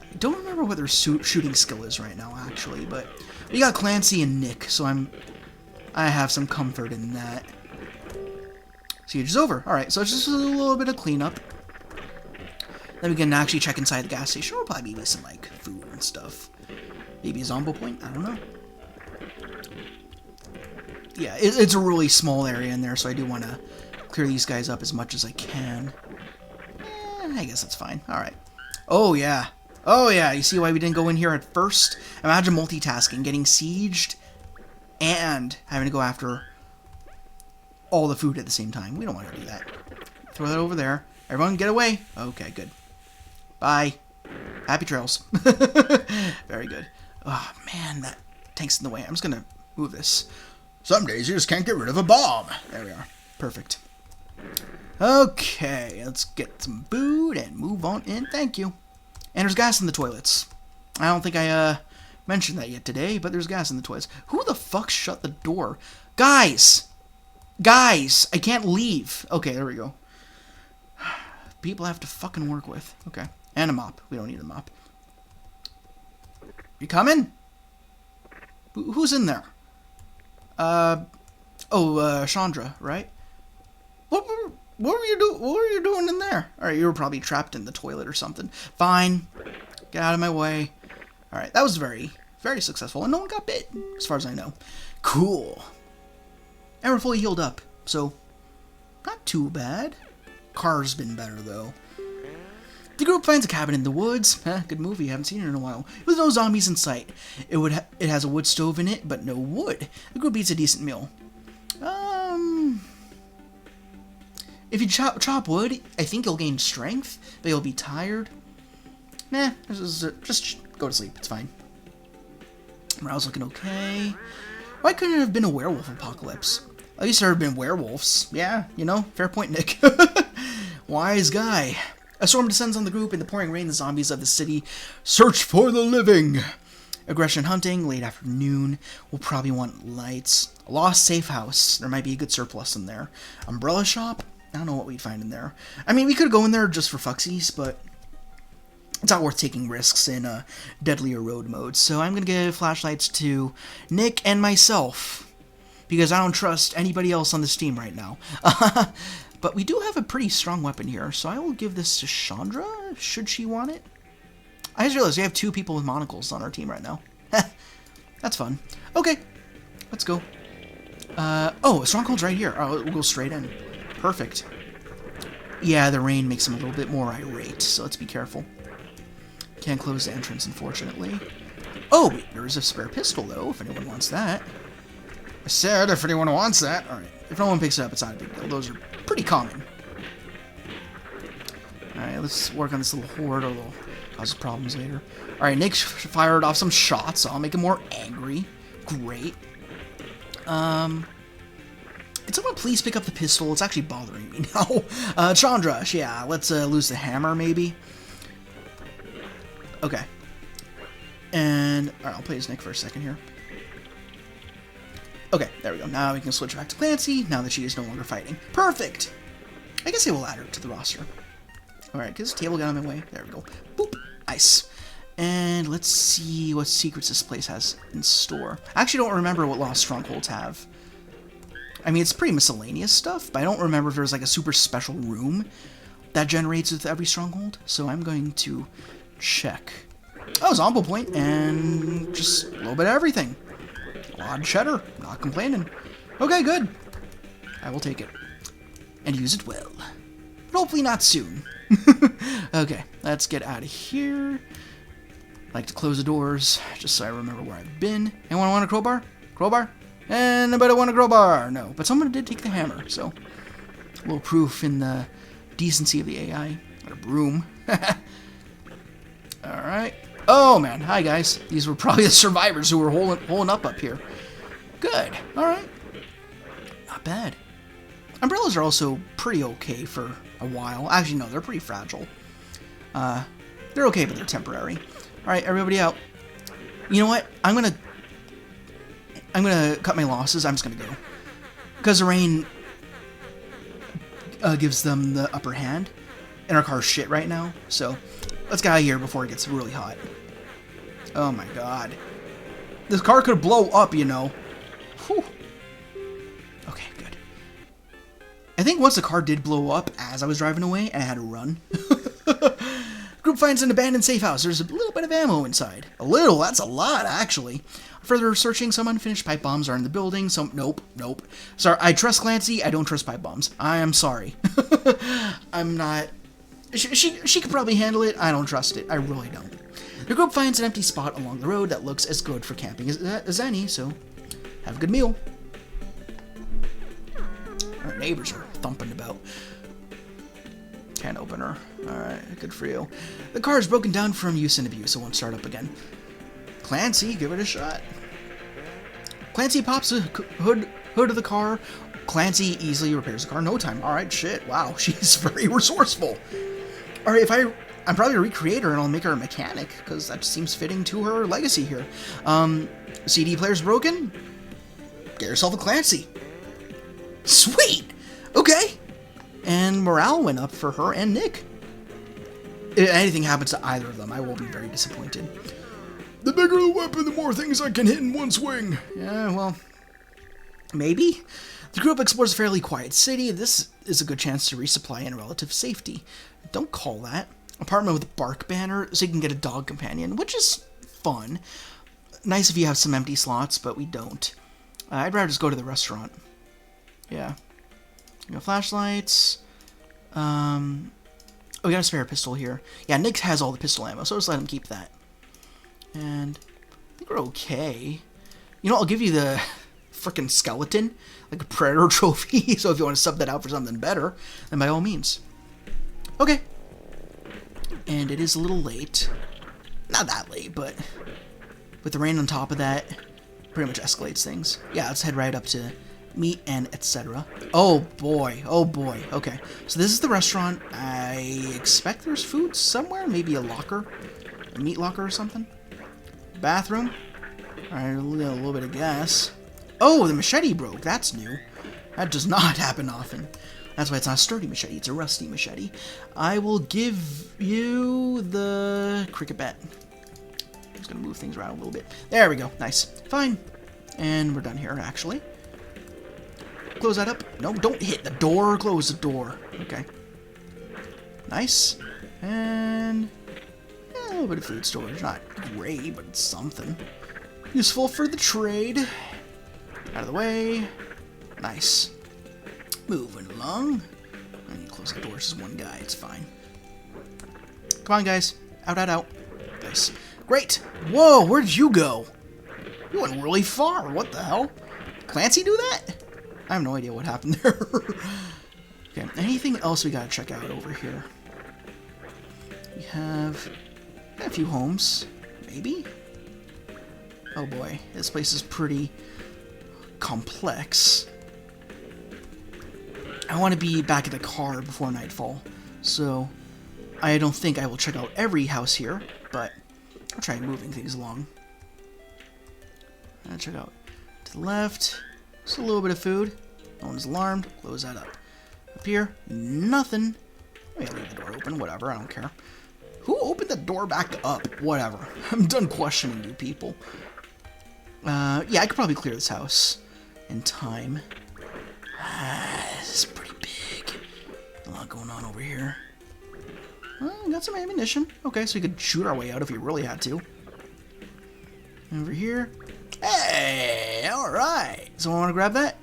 I don't remember what their shooting skill is right now, actually, but we got Clancy and Nick, so I have some comfort in that. Siege is over. Alright, so it's just a little bit of cleanup. Then we can actually check inside the gas station. Or probably maybe some, like, food and stuff. Maybe a Zombo point? I don't know. yeah, it's a really small area in there, so I do want to clear these guys up as much as I can. I guess that's fine. All right. Oh, yeah. Oh, yeah. You see why we didn't go in here at first? Imagine multitasking, getting sieged and having to go after all the food at the same time. We don't want to do that. Throw that over there. Everyone get away. Okay, good. Bye. Happy trails. Very good. Oh, man, that tank's in the way. I'm just going to move this. Some days you just can't get rid of a bomb. There we are. Perfect. Okay, let's get some food and move on in. Thank you. And there's gas in the toilets. I don't think I mentioned that yet today, but there's gas in the toilets. Who the fuck shut the door? Guys! Guys! I can't leave. Okay, there we go. People I have to fucking work with. Okay. And a mop. We don't need a mop. You coming? Who's in there? Chandra, right? What were you doing in there? All right, you were probably trapped in the toilet or something. Fine. Get out of my way. All right, that was very, very successful, and no one got bit, as far as I know. Cool. And we're fully healed up, so not too bad. Car's been better, though. The group finds a cabin in the woods. Good movie, haven't seen it in a while. With no zombies in sight. It has a wood stove in it, but no wood. The group eats a decent meal. If you chop wood, I think you'll gain strength, but you'll be tired. Nah, just go to sleep, it's fine. Morale's looking okay. Why couldn't it have been a werewolf apocalypse? At least there have been werewolves. Yeah, you know, fair point, Nick. Wise guy. A storm descends on the group. In the pouring rain, the zombies of the city search for the living. Aggression hunting, late afternoon. We'll probably want lights. A lost safe house. There might be a good surplus in there. Umbrella shop. I don't know what we'd find in there. I mean, we could go in there just for fucksies, but it's not worth taking risks in a deadlier road mode. So I'm going to give flashlights to Nick and myself, because I don't trust anybody else on this team right now. But we do have a pretty strong weapon here, so I will give this to Chandra, should she want it. I just realized we have 2 people with monocles on our team right now. That's fun. Okay, let's go. Stronghold's right here. Oh, we'll go straight in. Perfect. Yeah, the rain makes him a little bit more irate, so let's be careful. Can't close the entrance, unfortunately. Oh, wait, there is a spare pistol, though, if anyone wants that. I said if anyone wants that. Alright, if no one picks it up, it's not a big deal. Those are pretty common. Alright, let's work on this little horde, or it'll cause problems later. Alright, Nick fired off some shots, so I'll make him more angry. Great. Can someone please pick up the pistol? It's actually bothering me now. Chandra, yeah, let's lose the hammer, maybe. Okay. And, alright, I'll play as Nick for a second here. Okay, there we go. Now we can switch back to Clancy, now that she is no longer fighting. Perfect! I guess I will add her to the roster. Alright, get this table got on my way. There we go. Boop! Nice. And let's see what secrets this place has in store. I actually don't remember what Lost Strongholds have. I mean, it's pretty miscellaneous stuff, but I don't remember if there's like a super special room that generates with every stronghold. So I'm going to check. Oh, Zombo point, and just a little bit of everything. A lot of cheddar, not complaining. Okay, good. I will take it. And use it well. But hopefully not soon. Okay, let's get out of here. I like to close the doors, just so I remember where I've been. Anyone want a crowbar? Crowbar? And nobody want a crowbar. No, but someone did take the hammer, so a little proof in the decency of the AI. Got a broom. Alright. Oh, man. Hi, guys. These were probably the survivors who were holding up here. Good. Alright. Not bad. Umbrellas are also pretty okay for a while. Actually, no, they're pretty fragile. They're okay, but they're temporary. Alright, everybody out. You know what? I'm gonna cut my losses. I'm just gonna go. Because the rain gives them the upper hand. And our car's shit right now. So, let's get out of here before it gets really hot. Oh my god. This car could blow up, you know. Whew. Okay, good. I think once the car did blow up as I was driving away, I had to run. Group finds an abandoned safe house. There's a little bit of ammo inside. A little? That's a lot, actually. Further searching, some unfinished pipe bombs are in the building. Nope. Sorry, I trust Clancy. I don't trust pipe bombs. I am sorry. I'm not. She could probably handle it. I don't trust it. I really don't. The group finds an empty spot along the road that looks as good for camping as any, so have a good meal. Our neighbors are thumping about. Can opener. Alright, good for you. The car is broken down from use and abuse, so it won't start up again. Clancy, give it a shot. Clancy pops the hood of the car. Clancy easily repairs the car in no time. Alright, shit. Wow, she's very resourceful. Alright, I'm probably a recreator and I'll make her a mechanic, because that seems fitting to her legacy here. CD player's broken? Get yourself a Clancy. Sweet! Okay. And morale went up for her and Nick. If anything happens to either of them, I will be very disappointed. The bigger the weapon, the more things I can hit in one swing. Yeah, well, maybe. The group explores a fairly quiet city. This is a good chance to resupply in relative safety. Don't call that. Apartment with a bark banner, so you can get a dog companion, which is fun. Nice if you have some empty slots, but we don't. I'd rather just go to the restaurant. Yeah. Flashlights. We got a spare pistol here. Yeah, Nick has all the pistol ammo, so just let him keep that. And I think we're okay. You know, I'll give you the frickin' skeleton, like a Predator trophy, so if you want to sub that out for something better, then by all means. Okay. And it is a little late. Not that late, but with the rain on top of that, pretty much escalates things. Yeah, let's head right up to meat and etc. Oh boy, okay. So this is the restaurant. I expect there's food somewhere, maybe a locker, a meat locker or something. Bathroom. Alright, a little bit of gas. Oh, the machete broke, that's new. That does not happen often. That's why it's not a sturdy machete, it's a rusty machete. I will give you the cricket bat. I'm just gonna move things around a little bit. There we go, nice. Fine. And we're done here, actually. Close that up. No, don't hit the door. Close the door. Okay. Nice. And a little bit of food storage. Not great, but it's something. Useful for the trade. Out of the way. Nice. Moving along. And you close the door. This is one guy. It's fine. Come on, guys. Out. Nice. Great. Whoa, where'd you go? You went really far. What the hell? Clancy do that? I have no idea what happened there. Okay, anything else we gotta check out over here? We have a few homes, maybe? Oh boy, this place is pretty complex. I want to be back at the car before nightfall, so I don't think I will check out every house here, but I'll try moving things along. I'll check out to the left. Just a little bit of food. No one's alarmed. Close that up. Up here, nothing. Maybe leave the door open. Whatever, I don't care. Who opened the door back up? Whatever. I'm done questioning you people. Yeah, I could probably clear this house in time. This is pretty big. A lot going on over here. Got some ammunition. Okay, so we could shoot our way out if we really had to. Over here. Hey, alright. Someone want to grab that?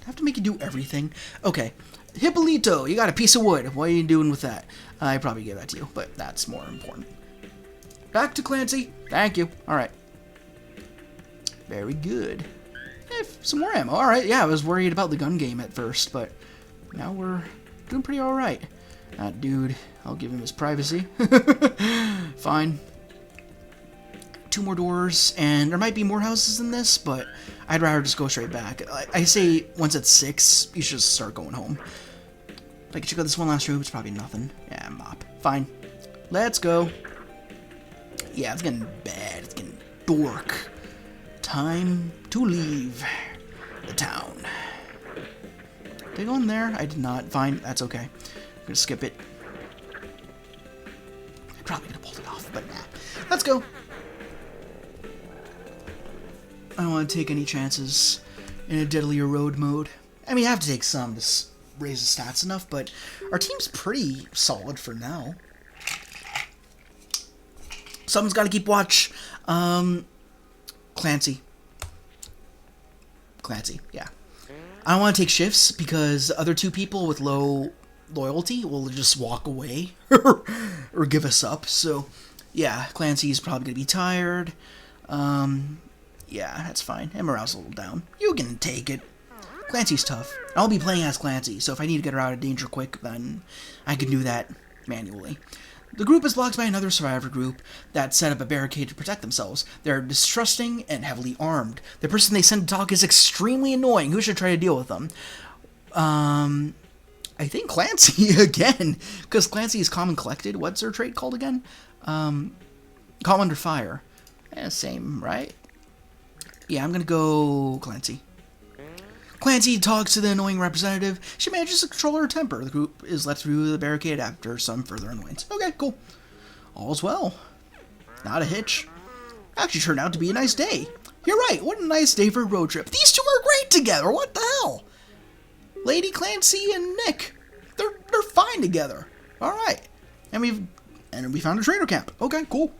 I have to make you do everything. Okay. Hippolito, you got a piece of wood. What are you doing with that? I probably give that to you, but that's more important. Back to Clancy. Thank you. Alright. Very good. Some more ammo. Alright, yeah, I was worried about the gun game at first, but now we're doing pretty alright. That dude, I'll give him his privacy. Fine. 2 more doors, and there might be more houses than this, but I'd rather just go straight back. I say once it's 6, you should just start going home. If I could check out this one last room, it's probably nothing. Yeah, mop. Fine. Let's go. Yeah, it's getting bad. It's getting dork. Time to leave the town. Did I go in there? I did not. Fine, that's okay. I'm gonna skip it. I probably could have pulled it off, but nah. Let's go. I don't want to take any chances in a deadlier road mode. I mean, I have to take some to raise the stats enough, but our team's pretty solid for now. Someone's got to keep watch. Clancy. Clancy, yeah. I don't want to take shifts because other two people with low loyalty will just walk away or give us up. So, yeah, Clancy's probably going to be tired. Yeah, that's fine. And morale's a little down. You can take it. Clancy's tough. I'll be playing as Clancy, so if I need to get her out of danger quick, then I can do that manually. The group is blocked by another survivor group that set up a barricade to protect themselves. They're distrusting and heavily armed. The person they send to talk is extremely annoying. Who should try to deal with them? I think Clancy again, because Clancy is calm and collected. What's her trait called again? Calm under fire. Same, right? Yeah, I'm gonna go Clancy. Clancy talks to the annoying representative. She manages to control her temper. The group is let through the barricade after some further annoyance. Okay, cool. All's well. Not a hitch. Actually turned out to be a nice day. You're right, what a nice day for a road trip. These two are great together, what the hell? Lady Clancy and Nick. They're fine together. Alright. And we found a trader camp. Okay, cool.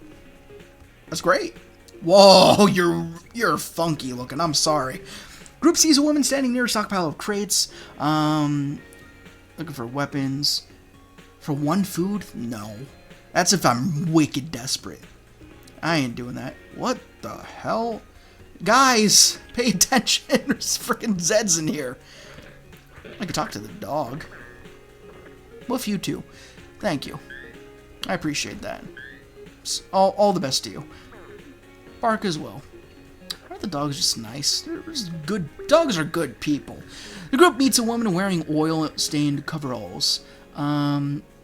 That's great. Whoa, you're funky looking, I'm sorry. Group sees a woman standing near a stockpile of crates. Looking for weapons. For one food? No. That's if I'm wicked desperate. I ain't doing that. What the hell? Guys, pay attention. There's freaking Zeds in here. I could talk to the dog. Woof, you too. Thank you. I appreciate that. All the best to you. Bark as well. Aren't the dogs just nice? They're just good. Dogs are good people. The group meets a woman wearing oil-stained coveralls.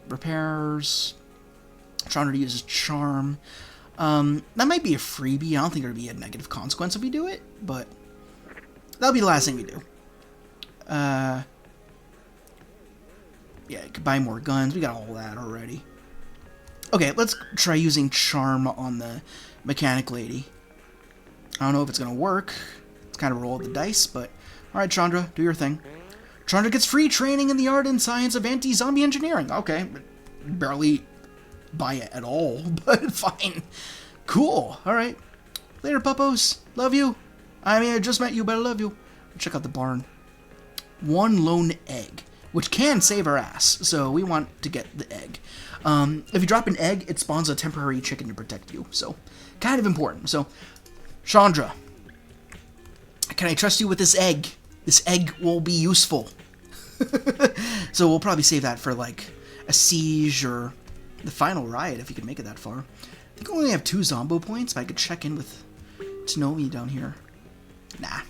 Repairs. Trying to use charm. That might be a freebie. I don't think there'd be a negative consequence if we do it, but that'll be the last thing we do. Yeah, you could buy more guns. We got all that already. Okay, let's try using charm on the mechanic lady. I don't know if it's going to work. It's kind of roll of the dice, but... Alright, Chandra, do your thing. Chandra gets free training in the art and science of anti-zombie engineering. Okay, barely buy it at all, but fine. Cool, alright. Later, puppos. Love you. I mean, I just met you, but I love you. Check out the barn. One lone egg, which can save our ass, so we want to get the egg. If you drop an egg, it spawns a temporary chicken to protect you, so kind of important. So, Chandra, can I trust you with this egg? This egg will be useful. So we'll probably save that for, like, a siege or the final riot, if you can make it that far. I think we only have 2 Zombo points, but I could check in with Tanomi down here. Nah.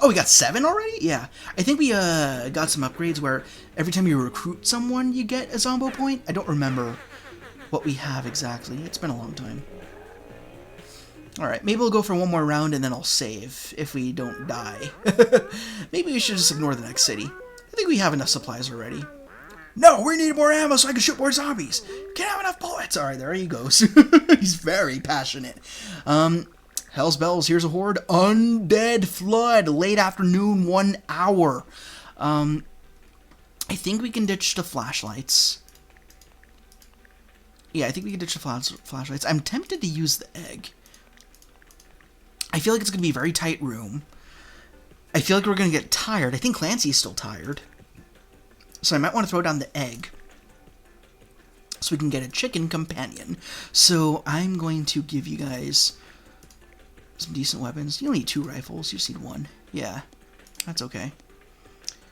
Oh, we got 7 already? Yeah. I think we got some upgrades where every time you recruit someone, you get a Zombo point. I don't remember what we have exactly. It's been a long time. Alright, maybe we'll go for one more round and then I'll save if we don't die. Maybe we should just ignore the next city. I think we have enough supplies already. No, we need more ammo so I can shoot more zombies. Can't have enough bullets. Alright, there he goes. He's very passionate. Hell's bells, here's a horde. Undead flood, late afternoon, 1 hour. I think we can ditch the flashlights. Yeah, I think we can ditch the flashlights. I'm tempted to use the egg. I feel like it's going to be a very tight room. I feel like we're going to get tired. I think Clancy's still tired. So I might want to throw down the egg. So we can get a chicken companion. So I'm going to give you guys some decent weapons. You don't need 2 rifles. You just need 1. Yeah, that's okay.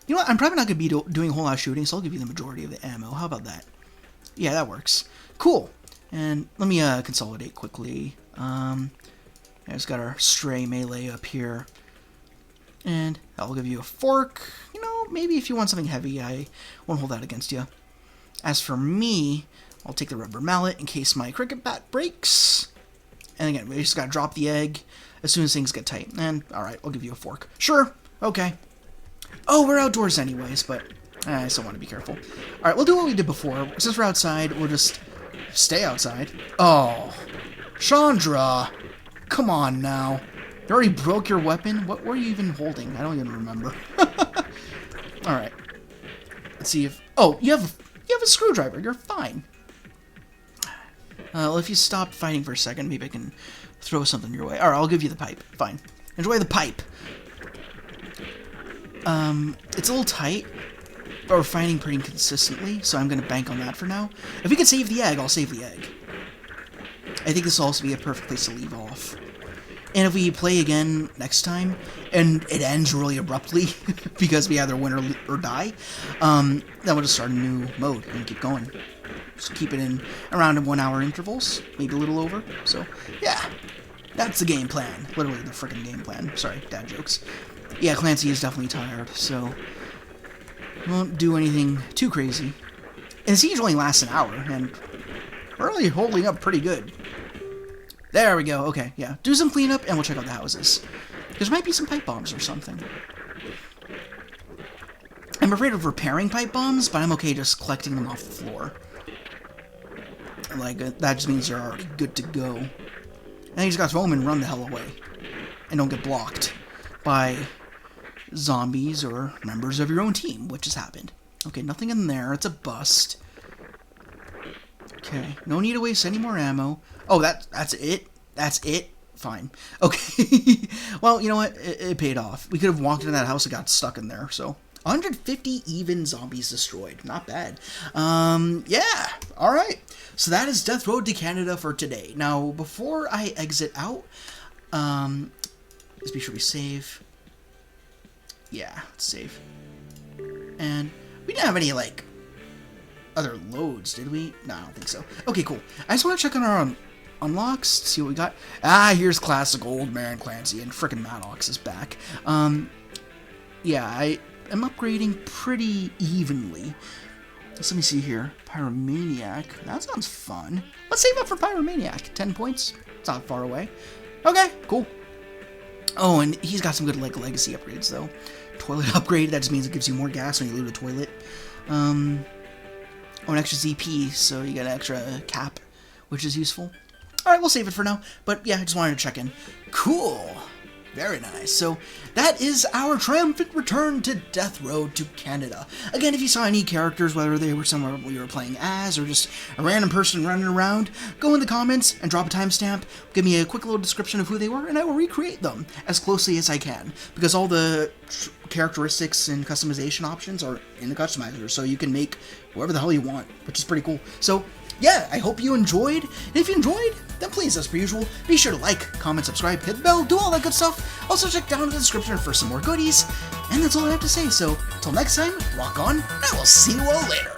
You know what? I'm probably not going to be doing a whole lot of shooting, so I'll give you the majority of the ammo. How about that? Yeah, that works. Cool. And let me consolidate quickly. I just got our stray melee up here. And I'll give you a fork. You know, maybe if you want something heavy, I won't hold that against you. As for me, I'll take the rubber mallet in case my cricket bat breaks. And again, we just gotta drop the egg as soon as things get tight. And, alright, I'll give you a fork. Sure, okay. Oh, we're outdoors anyways, but I still want to be careful. Alright, we'll do what we did before. Since we're outside, we'll just stay outside. Oh, Chandra, come on now. You already broke your weapon? What were you even holding? I don't even remember. Alright. Let's see if... Oh, you have a screwdriver. You're fine. Well, if you stop fighting for a second, maybe I can throw something your way. Alright, I'll give you the pipe. Fine. Enjoy the pipe. It's a little tight, but we're fighting pretty consistently, so I'm going to bank on that for now. If we can save the egg, I'll save the egg. I think this will also be a perfect place to leave off. And if we play again next time, and it ends really abruptly, because we either win or die, then we'll just start a new mode and keep going. Just keep it in around 1 hour intervals, maybe a little over. So, yeah, that's the game plan. Literally the freaking game plan. Sorry, dad jokes. Yeah, Clancy is definitely tired, so won't do anything too crazy. And the siege only lasts an hour, and we're really holding up pretty good. There we go. Okay, yeah. Do some cleanup, and we'll check out the houses. There might be some pipe bombs or something. I'm afraid of repairing pipe bombs, but I'm okay just collecting them off the floor. Like, that just means they're already good to go. And you just gotta throw them and run the hell away. And don't get blocked by zombies or members of your own team, which has happened. Okay, nothing in there. It's a bust. Okay, no need to waste any more ammo. Oh, that's it? That's it? Fine. Okay. Well, you know what? It paid off. We could have walked into that house and got stuck in there, so... 150 even zombies destroyed. Not bad. Yeah. Alright. So that is Death Road to Canada for today. Now, before I exit out, let's be sure we save. Yeah, let's save. And we didn't have any, like, other loads, did we? No, I don't think so. Okay, cool. I just want to check on our unlocks, see what we got. Ah, here's classic old man Clancy, and frickin' Maddox is back. Yeah, I am upgrading pretty evenly. Let me see here. Pyromaniac. That sounds fun. Let's save up for Pyromaniac. 10 points. It's not far away. Okay, cool. Oh, and he's got some good, like, legacy upgrades, though. Toilet upgrade. That just means it gives you more gas when you leave the toilet. Oh, an extra ZP, so you get an extra cap, which is useful. Alright, we'll save it for now. But, yeah, I just wanted to check in. Cool. Very nice. So, that is our triumphant return to Death Road to Canada. Again, if you saw any characters, whether they were somewhere we were playing as, or just a random person running around, go in the comments and drop a timestamp, give me a quick little description of who they were, and I will recreate them as closely as I can. Because all the characteristics and customization options are in the customizer, so you can make whatever the hell you want, which is pretty cool. So, yeah, I hope you enjoyed. And if you enjoyed, then please, as per usual, be sure to like, comment, subscribe, hit the bell, do all that good stuff. Also, check down in the description for some more goodies. And that's all I have to say. So, until next time, rock on, and I will see you all later.